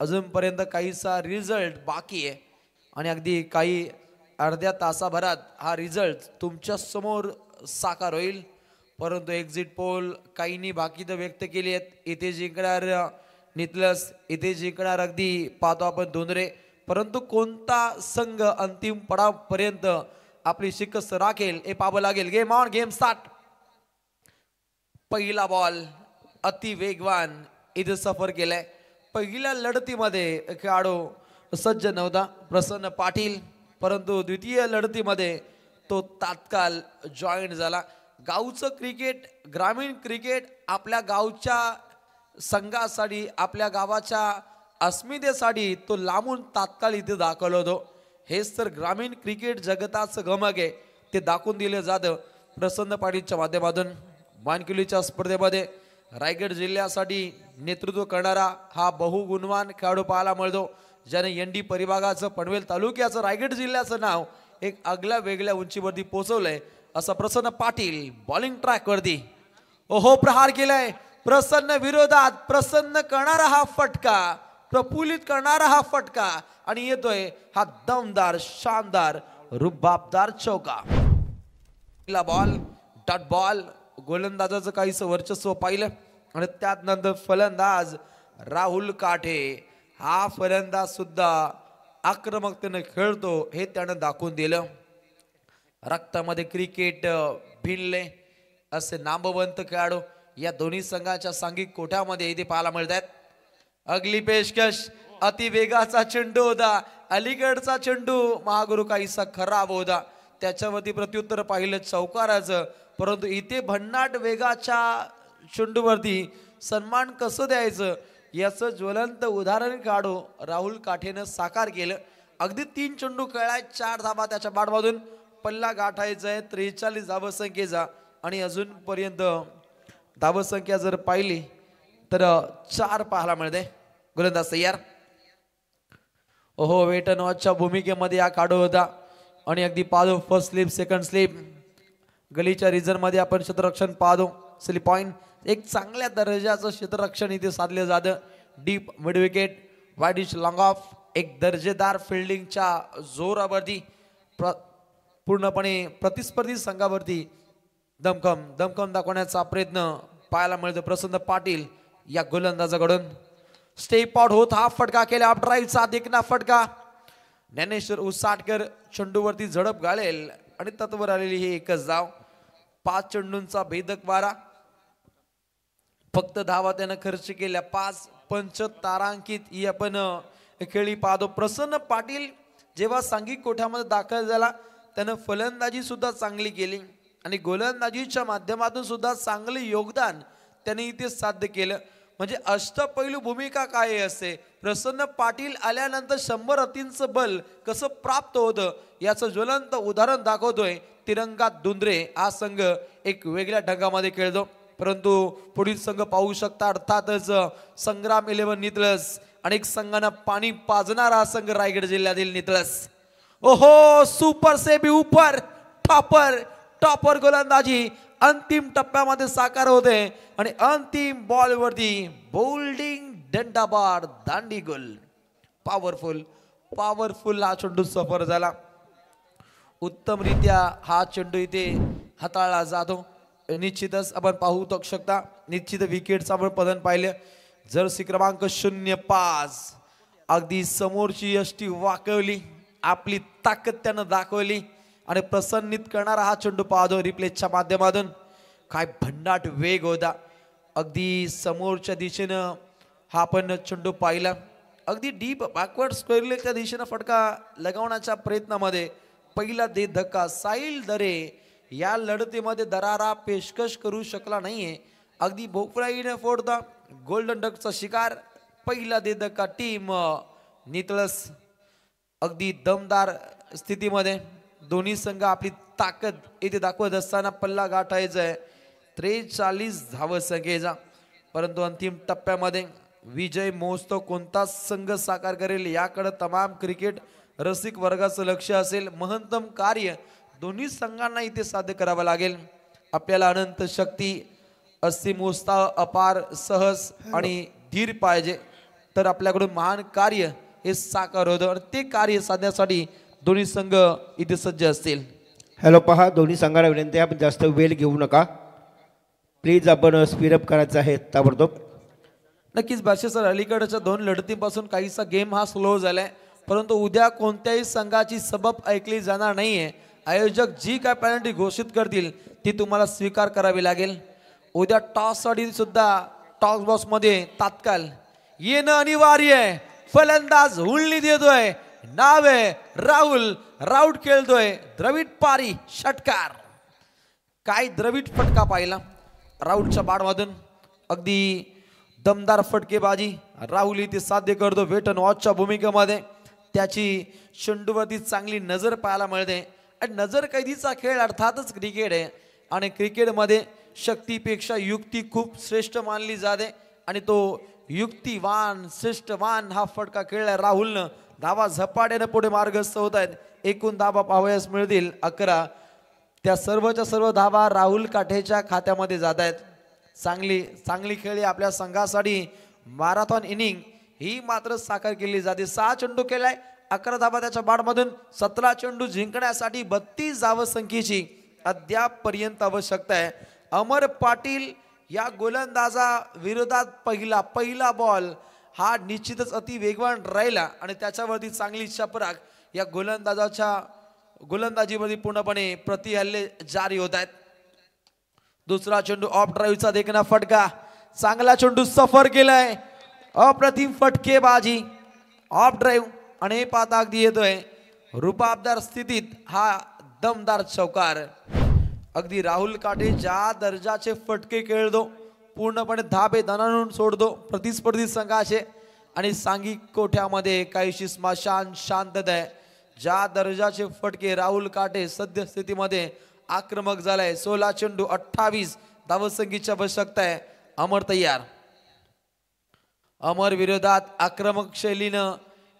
अजूनपर्यंत काहीसा रिझल्ट बाकी आहे आणि अगदी काही अर्ध्या तासाभरात हा रिझल्ट तुमच्या समोर साकार होईल. परंतु एक्झिट पोल काहींनी बाकी तर व्यक्त केली आहेत. इथे जिंकणार नितलस, इथे जिंकणार अगदी पाहतो आपण धोंदरे. परंतु कोणता संघ अंतिम पडापर्यंत आपली शिकस्त राखेल हे पाहावं लागेल. Game on, game start. पहिला बॉल अति वेगवान इथे सफर केलाय. पहिल्या लढतीमध्ये खेळाडू सज्ज नव्हता प्रसन्न पाटील, परंतु द्वितीय लढतीमध्ये तो तात्काळ जॉईन झाला. गावचं क्रिकेट, ग्रामीण क्रिकेट आपल्या गावच्या संघासाठी, आपल्या गावाच्या अस्मितेसाठी तो लांबून तात्काळ इथे दाखवलं होतो. हेच तर ग्रामीण क्रिकेट जगताचं गमक आहे, ते दाखवून दिलं जातं प्रसन्न पाटीलच्या माध्यमातून. मानकिलीच्या स्पर्धेमध्ये रायगड जिल्ह्यासाठी नेतृत्व करणारा हा बहुगुणवान खेळाडू पाहायला मिळतो, ज्याने एनडी परिभागाचं पनवेल तालुक्याचं रायगड जिल्ह्याचं नाव एक आगल्या वेगळ्या उंचीवरती पोहोचवलंय असं प्रसन्न पाटील बॉलिंग ट्रॅक वरती. ओहो, प्रहार केलाय प्रसन्न विरोधात. प्रसन्न करणारा हा फटका, प्रफुल्लित करणारा हा फटका आणि येतोय हा दमदार शानदार रुबाबदार चौका. Ball dot ball. गोलंदाजाचं काहीसं वर्चस्व पाहिलं आणि त्यात नंतर फलंदाज राहुल काठे हा फलंदाज सुद्धा आक्रमकतेने खेळतो हे त्यानं दाखवून दिलं. रक्तामध्ये क्रिकेट भिनले असे नामवंत खेळाडू या दोन्ही संघाच्या सांघिक कोठ्यामध्ये इथे पाहायला मिळतात. अगली पेशकश अति वेगाचा चेंडू होता. अलीकडचा चेंडू महागुरु काहीसा खराब होता, त्याच्यावरती प्रत्युत्तर पाहिलं चौकाराचं. परंतु इथे भन्नाट वेगाच्या चेंडूवरती सन्मान कसं द्यायचं याचं ज्वलंत उदाहरण काढू राहुल काठेनं साकार केलं. अगदी 3 चेंडू खेळाय, 4 धावा त्याच्या बाटमधून. पल्ला गाठायचा आहे 43 धावसंख्येचा आणि अजूनपर्यंत धावसंख्या जर पाहिली तर 4 पाहायला मिळते. गोलंदाज तयार. ओहो, वेट अँड वॉचच्या भूमिकेमध्ये हा काढू होता आणि अगदी पाहतो फर्स्ट स्लिप, सेकंड स्लिप. गलीच्या रिझन मध्ये आपण क्षेत्ररक्षण पाहतो. स्लिप पॉइंट एक चांगल्या दर्जाचं क्षेत्ररक्षण इथे साधलं जातं. Deep mid wicket, widish long of, एक दर्जेदार फिल्डिंगच्या जोरावरती पूर्णपणे प्रतिस्पर्धी संघावरती दमखम दाखवण्याचा प्रयत्न पाहायला मिळतो प्रसन्न पाटील या गोलंदाजाकडून. स्टेप आउट होत हा फटका केला. ड्राईव्हचा देखना फटका. ज्ञानेश्वर उसाटकर चेंडूवरती झडप घालेल आणि तत्वर आलेली ही एकच धाव. 5 चेंडूंचा भेदक वारा. फक्त धावा त्यानं खर्च केल्या 5. पंच तारांकित ही आपण खेळी पाहतो. प्रसन्न पाटील जेव्हा सांघिक कोठ्यामध्ये दाखल झाला त्यानं फलंदाजी सुद्धा चांगली केली आणि गोलंदाजीच्या माध्यमातून सुद्धा चांगले योगदान त्याने इथे साध्य केलं. म्हणजे अष्टपैलू भूमिका काय असते. प्रसन्न पाटील आल्यानंतर 100 अतींचं बल कसं प्राप्त होतं याचं ज्वलंत उदाहरण दाखवतोय तिरंगा धोंदरे. हा संघ एक वेगळ्या ढंगामध्ये खेळतो. परंतु पुढील संघ पाहू शकता अर्थातच संग्राम 11 नितळस. अनेक संघांना पाणी पाजणारा संघ रायगड जिल्ह्यातील नितळस. ओहो, सुपर सेबी उपर टॉपर गोलंदाजी अंतिम टप्प्यामध्ये साकार होते आणि अंतिम बॉल वरती बोल्डिंग दंडाबार दांडी गोल. पॉवरफुल हा चेंडू सफर झाला. उत्तमरित्या हा चेंडू इथे हाताळला जातो. निश्चितच आपण पाहू शकता निश्चित विकेटचं आपण पतन पाहिलं. जर्सी क्रमांक 05 अगदी समोरची यष्टी वाकवली, आपली ताकद त्यानं दाखवली आणि प्रसन्नित करणारा हा चेंडू पाहतो रिप्लेच्या माध्यमातून. काय भन्नाट वेग होता. अगदी समोरच्या दिशेनं हा आपण चेंडू पाहिला. अगदी डीप बॅकवर्ड स्क्वेअर लेगच्या दिशेनं फटका लगावण्याच्या प्रयत्नामध्ये पहिला दे धक्का. साहिल दरे या लढतीमध्ये दरारा पेशकश करू शकला नाहीये. अगदी भोपळाईने फोडता गोल्डन डकचा शिकार. पहिला दे धक्का टीम नितळस. अगदी दमदार स्थितीमध्ये दोन्ही संघ आपली ताकद इथे दाखवत असताना पल्ला गाठायचा आहे 43 धावसंख्येचा, परंतु अंतिम टप्प्यामध्ये विजय मोजतो कोणता संघ साकार करेल याकडे तमाम क्रिकेट रसिक वर्गाचं लक्ष असेल. महत्तम कार्य दोन्ही संघांना इथे साध्य करावं लागेल. आपल्याला अनंत शक्ती, असीम उत्साह, अपार सहज आणि धीर पाहिजे, तर आपल्याकडून महान कार्य हे साकार होतं आणि ते कार्य साधण्यासाठी दोन्ही संघ इथे सज्ज असतील. हॅलो, पहा, दोन्ही संघाला विनंती आहे, आपण जास्त वेळ घेऊ नका प्लीज. आपण स्पीडअप करायचं आहे ताबडतोब. नक्कीच बादशाह सर, अलीकडच्या 2 लढतीपासून काहीसा गेम हा स्लो झालाय, परंतु उद्या कोणत्याही संघाची सबब ऐकली जाणार नाहीये. आयोजक जी काय पेनल्टी घोषित करतील ती तुम्हाला स्वीकार करावी लागेल. उद्या टॉससाठी सुद्धा टॉस बॉक्स मध्ये तात्काळ येणं अनिवार्य आहे. फलंदाज हुलनी देतोय, नाव आहे राहुल, राऊट खेळतोय द्रविड पारी, षटकार. काय द्रविड फटका पाहिला राऊटच्या बाडमधून, अगदी दमदार फटकेबाजी राहुल इथे साध्य करतो. वेट अँड वॉचच्या भूमिकेमध्ये त्याची चेंडूवरती चांगली नजर पाहायला मिळते. आणि नजर कैदीचा खेळ अर्थातच क्रिकेट आहे आणि क्रिकेटमध्ये शक्तीपेक्षा युक्ती खूप श्रेष्ठ मानली जाते आणि तो युक्तिवान श्रेष्ठवान हा फटका खेळला राहुलनं. धावा झपाट्याने पुढे मार्गस्थ होत आहेत. एकूण धावा पाहावयास मिळतील 11. त्या सर्वच्या सर्व धावा राहुल काठेच्या खात्यामध्ये जात आहेत. चांगली खेळी आपल्या संघासाठी मॅरेथॉन इनिंग ही मात्र साकार केली जाते. 6 चेंडू केलाय, 11 धावा त्याच्या बाडमधून. 17 चेंडू जिंकण्यासाठी 32 धावसंख्येची अद्याप पर्यंत आवश्यकता आहे. अमर पाटील या गोलंदाजा विरोधात पहिला बॉल हा निश्चितच अति वेगवान राहिला आणि त्याच्यावरती चांगली चपराक या गोलंदाजाच्या गोलंदाजीवरती पूर्णपणे प्रतिहल्ले जारी होत आहेत. दुसरा चेंडू ऑफ ड्राईव्हचा देखना फटका, चांगला चेंडू सफर केलाय, अप्रतिम फटकेबाजी ऑफ ड्राईव्ह आणि पाता अगदी येतोय रुबाबदार स्थितीत हा दमदार चौकार. अगदी राहुल काटे ज्या दर्जाचे फटके खेळतो, पूर्णपणे धाबे दणाणून सोडतो प्रतिस्पर्धी संघाचे आणि सांघिक कोठ्यामध्ये काहीशी स्मशान शांतता आहे. ज्या दर्जाचे फटके राहुल काटे सद्यस्थितीमध्ये आक्रमक झालाय. 16 चेंडू 28 धावसंख्येची आवश्यकता आहे. अमर तयार. अमर विरोधात आक्रमक शैलीनं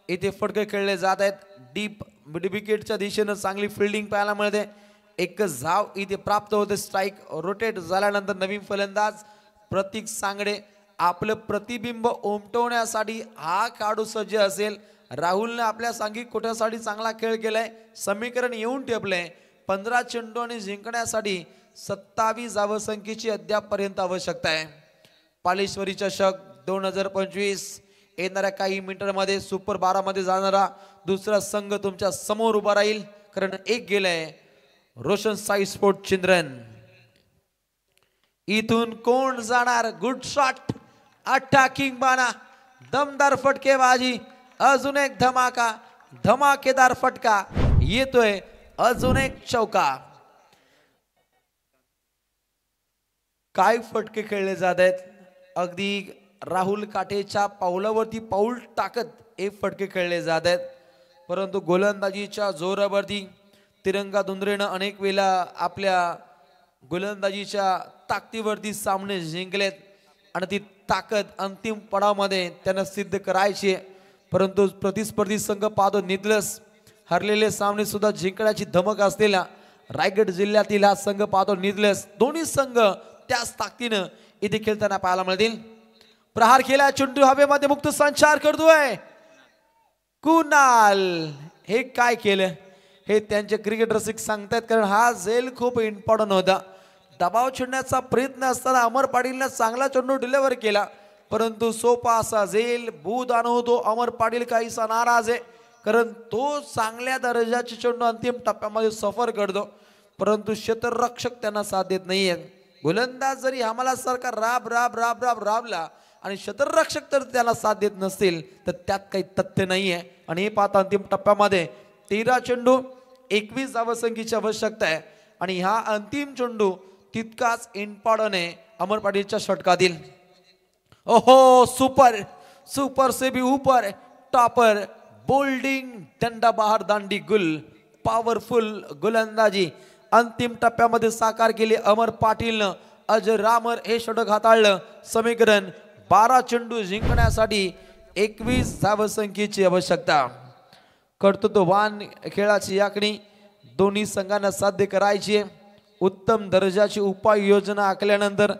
इथे फटके खेळले जात आहेत. डीप विकेटच्या दिशेनं चांगली फिल्डिंग पाहायला मिळते. एकच धाव इथे प्राप्त होते. स्ट्राईक रोटेट झाल्यानंतर नवीन फलंदाज प्रतीक सांगडे आपलं प्रतिबिंब उमटवण्यासाठी हा खेळाडू सज्ज असेल. राहुलने आपल्या सांघिक कोट्यासाठी चांगला खेळ केलाय. समीकरण येऊन ठेपलंय. 15 चेंडू आणि जिंकण्यासाठी 27 धावसंख्येची अद्याप पर्यंत आवश्यकता आहे. पालेश्वरी चषक 2025 येणाऱ्या काही मिनिटांमध्ये सुपर 12 मध्ये जाणारा दुसरा संघ तुमच्या समोर उभा राहील, कारण एक गेलाय रोशन साई स्पोर्ट चिंद्रन. इथून कोण जाणार? गुड शॉट, अटॅकिंग बाणा, दमदार फटकेबाजी, अजून एक धमाका, धमाकेदार फटका येतोय, अजून एक चौका. काय फटके खेळले जात आहेत. अगदी राहुल काटेच्या पावलावरती पाऊल टाकत एक फटके खेळले जात आहेत, परंतु गोलंदाजीच्या जोरावरती तिरंगा धुंदरेनं अनेक वेळा आपल्या गोलंदाजीच्या ताकदीवरती सामने जिंकलेत आणि ती ताकद अंतिम पडावामध्ये त्यांना सिद्ध करायची आहे. परंतु प्रतिस्पर्धी संघ पाहतो निदलस हरलेले सामने सुद्धा जिंकण्याची धमक असलेला रायगड जिल्ह्यातील हा संघ पाहतो निदलस. दोन्ही संघ त्याच ताकदीनं इथे खेळताना पाहायला मिळतील. प्रहार केला, चेंडू हवेमध्ये मुक्त संचार करतोय कुणाल. हे काय केलं हे त्यांचे क्रिकेट रसिक सांगतायत, कारण हा झेल खूप इम्पॉर्टंट होता. दबाव छेडण्याचा प्रयत्न असताना अमर पाटीलने चांगला चेंडू डिलिव्हर केला, परंतु सोपा असा झेल भूत होतो. अमर पाटील काहीसा नाराज आहे, कारण तो चांगल्या दर्जाचे चेंडू अंतिम टप्प्यामध्ये सफर करतो, परंतु क्षेत्ररक्षक त्यांना साथ देत नाहीये. गोलंदाज जरी आम्हाला सारखा राब राब राब राब राबला आणि क्षेत्ररक्षक तर त्याला साथ देत नसतील तर त्यात काही तथ्य नाहीये. आणि हे पाहता अंतिम टप्प्यामध्ये 13 चेंडू 21 धावसंख्येची आवश्यकता आहे आणि हा अंतिम चेंडू तितकाच इम्पॉर्टंट आहे अमर पाटीलच्या षटकातील. ओहो, सुपर सुपर से भी ऊपर, टॉपर, बोल्डिंग, डंडा बाहर दांडी गुल, पॉवरफुल गोलंदाजी अंतिम टप्प्यामध्ये साकार केले अमर पाटीलनं. अजय रामर हे षटक हाताळलं. समीकरण 12 चेंडू जिंकण्यासाठी 21 धावसंख्येची आवश्यकता. कर्तृत्ववान खेळाची आखणी दोन्ही संघांना साध्य करायची आहे. उत्तम दर्जाची उपाययोजना आखल्यानंतर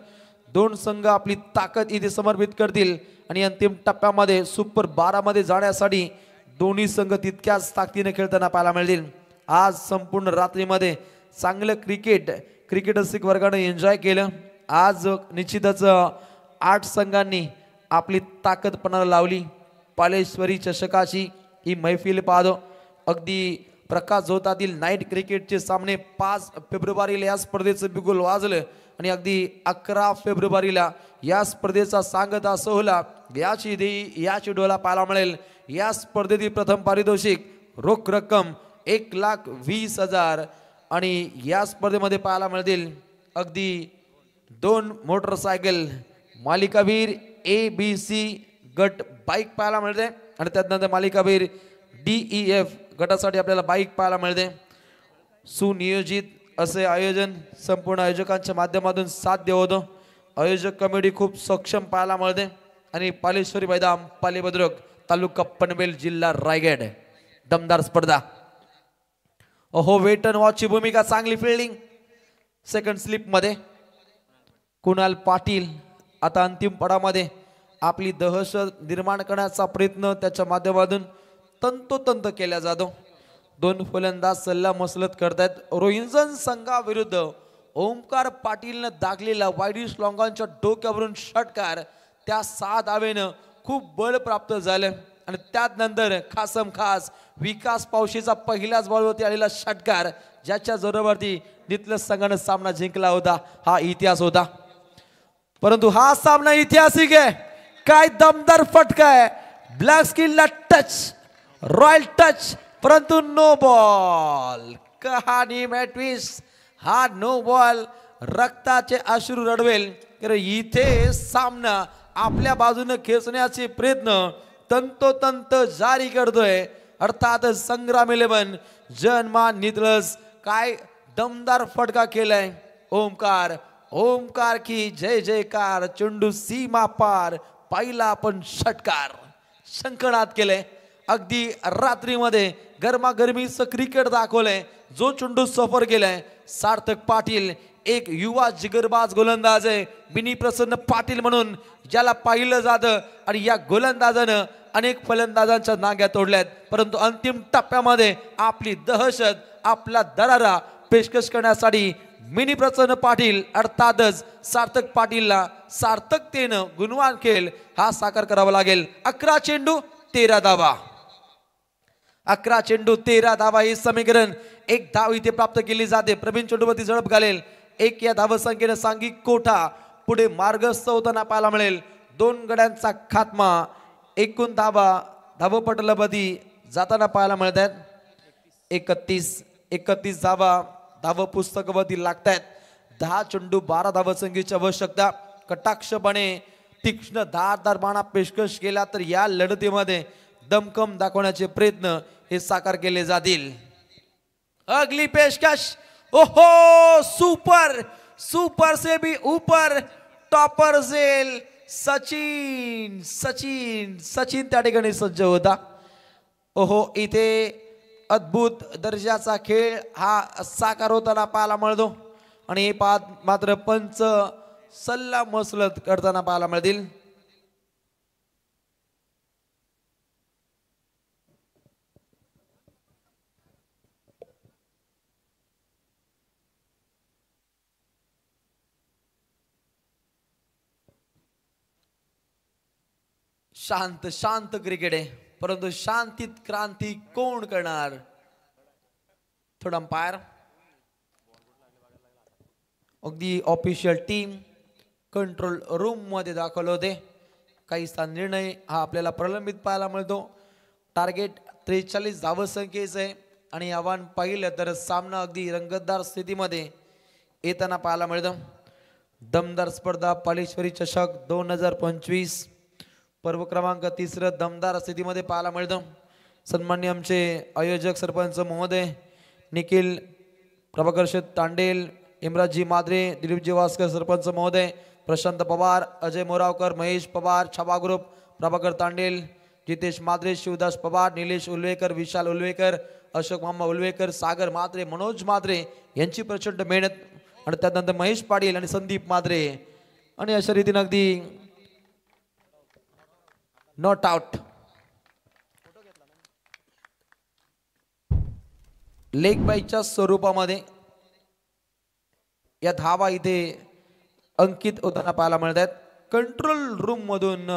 दोन संघ आपली ताकद इथे समर्पित करतील आणि अंतिम टप्प्यामध्ये सुपर 12 मध्ये जाण्यासाठी दोन्ही संघ तितक्याच ताकदीने खेळताना पाहायला मिळतील. आज संपूर्ण रात्रीमध्ये चांगलं क्रिकेट रसिक वर्गाने एन्जॉय केलं. आज निश्चितच 8 संघांनी आपली ताकद पणाला लावली. पालेश्वरी चषकाची ही मैफिल पाहतो. अगदी प्रकाश झोतातील नाईट क्रिकेटचे सामने 5 फेब्रुवारीला या स्पर्धेचं बिगुल वाजलं आणि अगदी 11 फेब्रुवारीला या स्पर्धेचा सांगता सोहळा याची डोला पाहायला मिळेल. या स्पर्धेतील प्रथम पारितोषिक रोख रक्कम 1,20,000 आणि या स्पर्धेमध्ये पाहायला मिळतील अगदी 2 मोटरसायकल मालिकावीर ABC गट बाईक पाहायला मिळते आणि त्यानंतर मालिकावीर DEF गटासाठी आपल्याला बाईक पाहायला मिळते. सुनियोजित असे आयोजन संपूर्ण आयोजकांच्या माध्यमातून साध्य होतं. आयोजक कमिटी खूप सक्षम पाहायला मिळते आणि पालेश्वरी मैदान पालेबद्रुक तालुका पनवेल जिल्हा रायगड. दमदार स्पर्धा. ओहो वेट अँड वॉचची भूमिका. चांगली फिल्डिंग सेकंड स्लिप मध्ये कुणाल पाटील आता अंतिम पडामध्ये आपली दहशत निर्माण करण्याचा प्रयत्न त्याच्या माध्यमातून तंतोतंत केला जातो. 2 फलंदाज सल्ला मसलत करतायत. रोहिंजन संघाविरुद्ध ओमकार पाटीलनं दाखलेला वाईडिश लॉंगांच्या डोक्यावरून षटकार त्या 6 धावेनं खूप बळ प्राप्त झालं आणि त्यानंतर खासम खास विकास पावशीचा पहिल्याच बॉलवरती आलेला षटकार ज्याच्या जोरावरती नितल संघानं सामना जिंकला होता. हा इतिहास होता. परंतु हा सामना ऐतिहासिक आहे. काय दमदार फटका आहे. ब्लॅक स्किनला टच, रॉयल टच, परंतु नो बॉल. कहाणी मॅट्विस. हा नो बॉल रक्ताचे अश्रू रडवेल. इथे सामना आपल्या बाजूने खेचण्याचे प्रयत्न तंतोतंत जारी करतोय अर्थात संग्राम 11 जनमान नितलस. काय दमदार फटका केलाय. ओमकार की जय जयकार. चेंडू सीमा पार. पहिला आपण षटकार शंखनाद केले. अगदी रात्रीमध्ये गरमागरमीचं क्रिकेट दाखवलंय. जो चेंडू सफर केलाय सार्थक पाटील एक युवा जिगरबाज गोलंदाज आहे. बिनी प्रसन्न पाटील म्हणून ज्याला पाहिलं जातं आणि या गोलंदाजानं अनेक फलंदाजांच्या नाग्या तोडल्यात. परंतु अंतिम टप्प्यामध्ये आपली दहशत आपला दरारा पेशकश करण्यासाठी मिनी प्रसन्न पाटील अर्थातच सार्थक पाटीलला सार्थकतेनं गुणवान खेळ हा साकार करावा लागेल. 11 चेंडू 13 धावा. 11 चेंडू 13 धावा हे समीकरण. 1 धाव इथे प्राप्त केली जाते. प्रवीण चेंडूवरती झडप घालेल. 1 या धावसंख्येने सांघिक कोठा पुढे मार्गस्थ होताना पाहायला मिळेल. 2 गड्यांचा खात्मा. एकूण धावपटलावधी जाताना पाहायला मिळत आहेत 31 धावा धाव पुस्तकावरती लागतायत. 10 चेंडू 12 धावसंख्येची आवश्यकता. कटाक्षपणे तीक्ष्ण धारदार बाणा पेशकश केला तर या लढतीमध्ये दमखम दाखवण्याचे प्रयत्न हे साकार केले जातील. अगली पेशकश. ओहो सुपर से भी ऊपर टॉपर झेल सचिन त्या ठिकाणी सज्ज होता. ओहो इथे अद्भुत दर्जाचा खेळ हा साकार होताना पाहायला मिळतो आणि हे मात्र पंच सल्ला मसलत करताना पाहायला मिळतील. शांत क्रिकेट आहे परंतु शांतीत क्रांती कोण करणार. थोडा अंपायर अगदी ऑफिशियल टीम कंट्रोल रूम मध्ये दाखवले होते. काहीसा निर्णय हा आपल्याला प्रलंबित पाहायला मिळतो. टार्गेट 43 धावसंख्येचं आहे आणि आव्हान पाहिलं तर सामना अगदी रंगतदार स्थितीमध्ये येताना पाहायला मिळतं. दमदार स्पर्धा पालेश्वरी चषक 2025 पर्व क्रमांक 3 दमदार स्थितीमध्ये पाहायला मिळतं. सन्माननीय आमचे आयोजक सरपंच महोदय निखिल प्रभाकर शेठ तांडेल, इम्राजी माद्रे, दिलीपजी वास्कर सरपंच महोदय, प्रशांत पवार, अजय मोरावकर, महेश पवार, छावा ग्रुप, प्रभाकर तांडेल, जितेश माद्रे, शिवदास पवार, निलेश उल्वेकर, विशाल उल्वेकर, अशोक मामा उल्वेकर, सागर माद्रे, मनोज माद्रे यांची प्रचंड मेहनत आणि त्यानंतर महेश पाटील आणि संदीप माद्रे आणि अशा रीतीने अगदी नॉट आउट लेग बाईच्या स्वरूपामध्ये या धावा इथे अंकित होताना पाहायला मिळत आहेत. कंट्रोल रूम मधून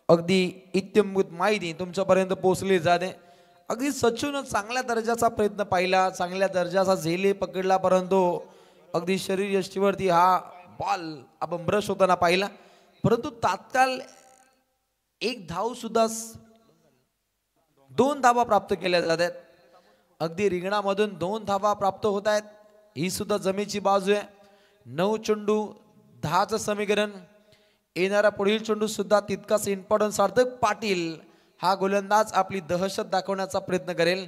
अगदी इत्यंभूत माहिती तुमच्यापर्यंत पोहोचली जाते. अगदी सचिन चांगल्या दर्जाचा प्रयत्न पाहिला, चांगल्या दर्जाचा झेले पकडला, परंतु अगदी शरीर यष्टीवरती हा बॉल आपण ब्रश होताना पाहिला, परंतु तात्काळ एक धाव सुद्धा 2 धावा प्राप्त केल्या जात आहेत. अगदी रिंगणामधून 2 धावा प्राप्त होत आहेत. ही सुद्धा जमेची बाजू आहे. 9 चेंडू 10चं समीकरण. येणारा पुढील चेंडू सुद्धा तितकाच इम्पॉर्टन्ट. सार्थक पाटील हा गोलंदाज आपली दहशत दाखवण्याचा प्रयत्न करेल.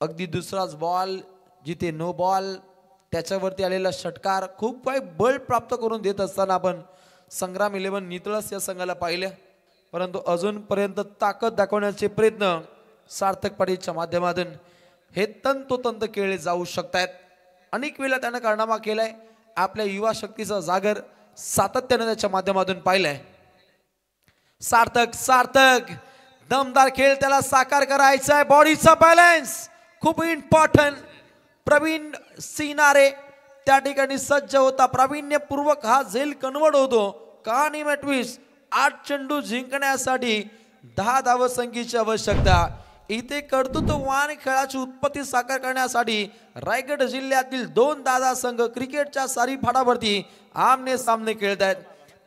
अगदी दुसराच बॉल जिथे नो बॉल, त्याच्यावरती आलेला षटकार खूप काही बळ प्राप्त करून देत असताना आपण संग्राम 11 नितळस या संघाला पाहिलं, परंतु अजूनपर्यंत ताकद दाखवण्याचे प्रयत्न सार्थक पाटीलच्या माध्यमातून हे तंतोतंत केले जाऊ शकतात. अनेक वेळा त्यानं कारनामा केलाय. आपल्या युवा शक्तीचा जागर सातत्याने त्याच्या माध्यमातून पाहिलाय. सार्थक सार्थक दमदार खेळ त्याला साकार करायचा आहे. बॉडीचा बॅलन्स खूप इम्पॉर्टंट. प्रवीण सिनारे त्या ठिकाणी सज्ज होता. प्रावीण्यपूर्वक हा झेल कन्वर्ट होतो. कहाणी में ट्विस्ट. 8 चेंडू जिंकण्यासाठी 10 धावसंख्येची आवश्यकता. इथे कर्तृत्ववान खेळाची उत्पत्ती साकार करण्यासाठी रायगड जिल्ह्यातील 2 दादा संघ क्रिकेटच्या सारी फाडावरती आमने सामने खेळत आहेत.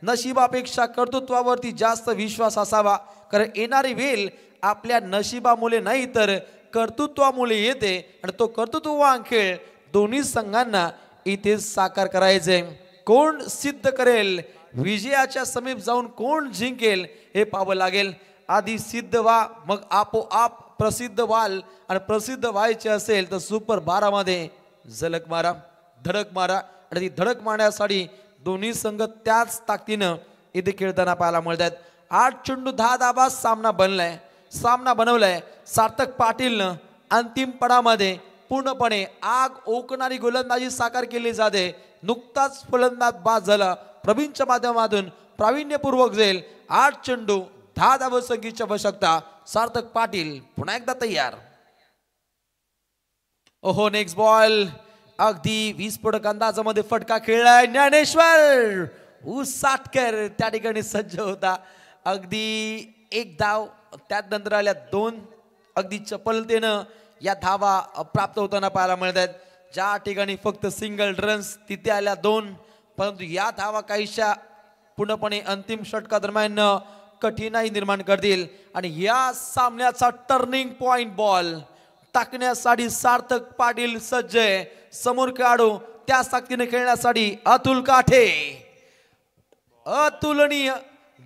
नशिबापेक्षा कर्तृत्वावरती जास्त विश्वास असावा, कारण येणारी वेळ आपल्या नशिबामुळे नाही तर कर्तृत्वामुळे येते आणि तो कर्तृत्ववान खेळ दोन्ही संघांना इथे साकार करायचे. कोण सिद्ध करेल, विजयाच्या समीप जाऊन कोण जिंकेल हे पाहावं लागेल. आधी सिद्ध व्हा, मग आपोआप प्रसिद्ध व्हाल. आणि प्रसिद्ध व्हायचे असेल तर सुपर 12 मध्ये झलक मारा, धडक मारा. आणि ती धडक मारण्यासाठी दोन्ही संघ त्याच ताकदीनं इथे खेळताना पाहायला मिळतात. 8 चेंडू 10 धावा सामना बनवलाय. सार्थक पाटीलनं अंतिम पडामध्ये पूर्णपणे आग ओकणारी गोलंदाजी साकार केली जाते. नुकताच फलंदाज बाद झाला. प्रवीणच्या माध्यमातून प्रावीण्यपूर्वक झेल. 8 चेंडू 10 धावसंख्येची आवश्यकता. सार्थक पाटील पुन्हा एकदा तयार. ओहो, नेक्स्ट बॉल. अगदी विस्फोटक अंदाजामध्ये फटका खेळलाय. ज्ञानेश्वर उसाटकर त्या ठिकाणी सज्ज होता. अगदी 1 धाव, त्यानंतर आल्या 2. अगदी चपलतेनं या धावा प्राप्त होताना पाहायला मिळत आहेत. ज्या ठिकाणी फक्त सिंगल रन्स तिथे आल्या 2, परंतु या धावा काहीशा पूर्णपणे अंतिम षटका दरम्यान कठीणाई निर्माण करतील. आणि या सामन्याचा टर्निंग पॉइंट बॉल टाकण्यासाठी सार्थक पाटील सज्ज आहे. समोर खेळाडू त्या ताकदीने खेळण्यासाठी अतुल काठे. अतुलनीय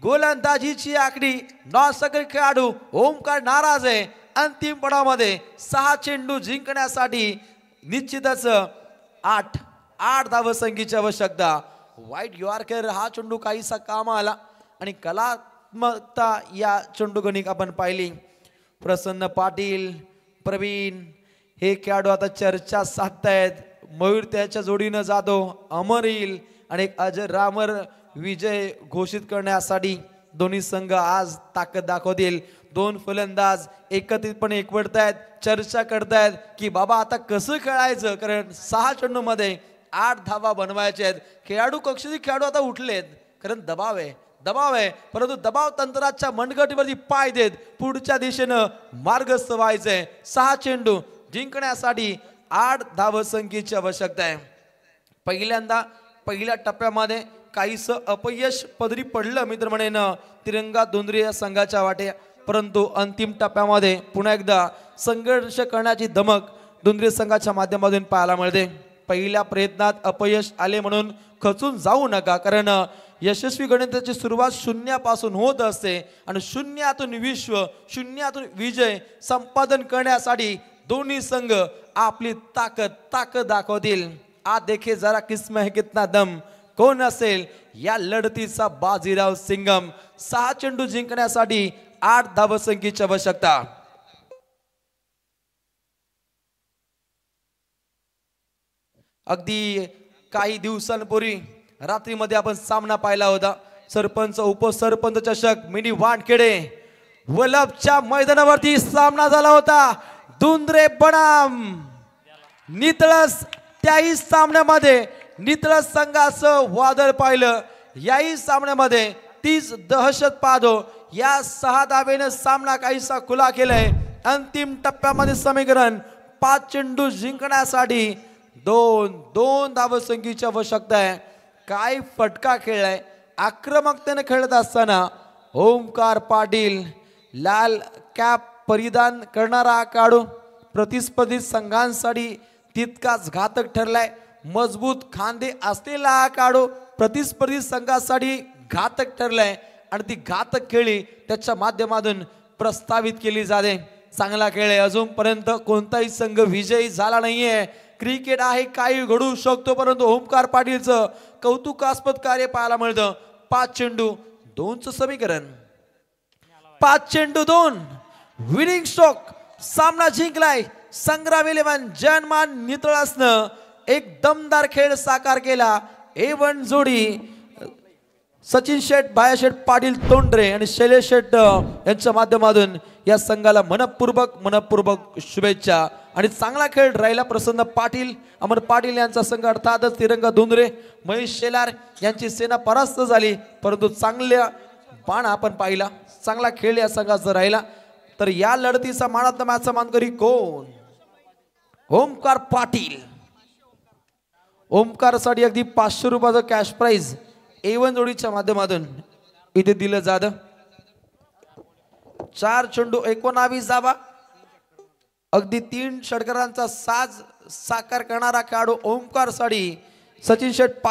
गोलंदाजीची आकडी. नॉसकर खेळाडू ओमकार नाराज आहे. अंतिम पडावामध्ये 6 चेंडू जिंकण्यासाठी निश्चितच 8 धावसंख्येची आवश्यकता. वाईट यॉर्कर हा चेंडू काहीसा काम आला आणि कलात्मकता या चेंडू गणिक आपण पाहिली. प्रसन्न पाटील, प्रवीण हे खेळाडू आता चर्चा साधतायत. मयूर त्याच्या जोडीनं जाधव, अमर येईल आणि अजय रामर विजय घोषित करण्यासाठी दोन्ही संघ आज ताकद दाखवतील. 2 फलंदाज एकत्रितपणे एकवटतायत, चर्चा करतायत की बाबा आता कसं खेळायचं, कारण 6 चेंडूमध्ये 8 धावा बनवायच्या आहेत. खेळाडू कक्षाचे खेळाडू आता उठलेत, कारण दबाव आहे, परंतु दबाव तंत्राच्या मनगटीवरती पाय देत पुढच्या दिशेनं मार्गस्थ व्हायचंय. 6 चेंडू जिंकण्यासाठी 8 धावसंख्येची आवश्यकता आहे. पहिल्या टप्प्यामध्ये काहीसं अपयश पदरी पडलं मित्र म्हणेन तिरंगा धुंद्रे या संघाच्या वाटे, परंतु अंतिम टप्प्यामध्ये पुन्हा एकदा संघर्ष करण्याची धमक धुंद्रे संघाच्या माध्यमातून पाहायला मिळते. पहिल्या प्रयत्नात अपयश आले म्हणून खचून जाऊ नका, कारण यशस्वी गणिताची सुरुवात शून्यापासून होत असते आणि शून्यातून विश्व, शून्यातून विजय संपादन करण्यासाठी दोन्ही संघ आपली ताकद दाखवतील. आज देखे जरा किसमें है कितना दम. कोण असेल या लढतीचा बाजीराव सिंगम. 6 चेंडू जिंकण्यासाठी 8 धावसंख्येची आवश्यकता. अगदी काही दिवसांपूर्वी रात्रीमध्ये आपण सामना पाहिला होता. सरपंच उपसरपंच चषक मिनी वानखेडे वलभच्या मैदानावरती सामना झाला होता. दुंद्रे बनाम नितळस. त्याही सामन्यामध्ये नितळस संघाचं वादळ पाहिलं. याही सामन्यामध्ये 30 दहशत पाहतो. या 6 धावेने सामना काहीसा खुला केलाय. अंतिम टप्प्यामध्ये समीकरण 5 चेंडू जिंकण्यासाठी 2 धावसंख्येची आवश्यकता आहे. काय फटका खेळलाय. आक्रमकतेने खेळत असताना ओमकार पाटील लाल कॅप परिधान करणारा खेळाडू प्रतिस्पर्धी संघांसाठी तितकाच घातक ठरलाय. मजबूत खांदे असलेला हा खेळाडू प्रतिस्पर्धी संघासाठी घातक ठरलाय आणि ती घातक खेळी त्याच्या माध्यमातून प्रस्तावित केली जाते. चांगला खेळ आहे. अजूनपर्यंत कोणताही संघ विजयी झाला नाहीये. क्रिकेट आहे, काही घडू शकतो, परंतु ओमकार पाटीलचं कौतुकास्पद कार्य पाहायला मिळतं. 5 चेंडू 2चं समीकरण. 5 चेंडू 2 विनिंग स्ट्रोक. सामना जिंकलाय संग्राम 11 जनमान नितळसनं. एक दमदार खेळ साकार केला. A1 जोडी सचिन शेठ, भाया शेठ पाटील तोंडरे आणि शैलेश शेठ यांच्या माध्यमातून या संघाला मनपूर्वक शुभेच्छा. आणि चांगला खेळ राहिला प्रसन्न पाटील, अमर पाटील यांचा संघ अर्थातच तिरंगा धुंद्रे, महेश शेलार यांची सेना परास्त झाली. परंतु चांगल्या बाण आपण पाहिला. चांगला खेळ या संघाचा राहिला. तर या लढतीचा मानाचा मॅचचा मानकरी कोण? ओमकार पाटील. ओमकारसाठी अगदी 500 रुपयाचं कॅश प्राइज A1 जोडीच्या माध्यमातून इथे दिलं जातं. 4 चेंडू 19 धावा. अगदी 3 षटकारांचा साज साकार करणारा खेळाडू ओमकारसाठी सचिन शेठ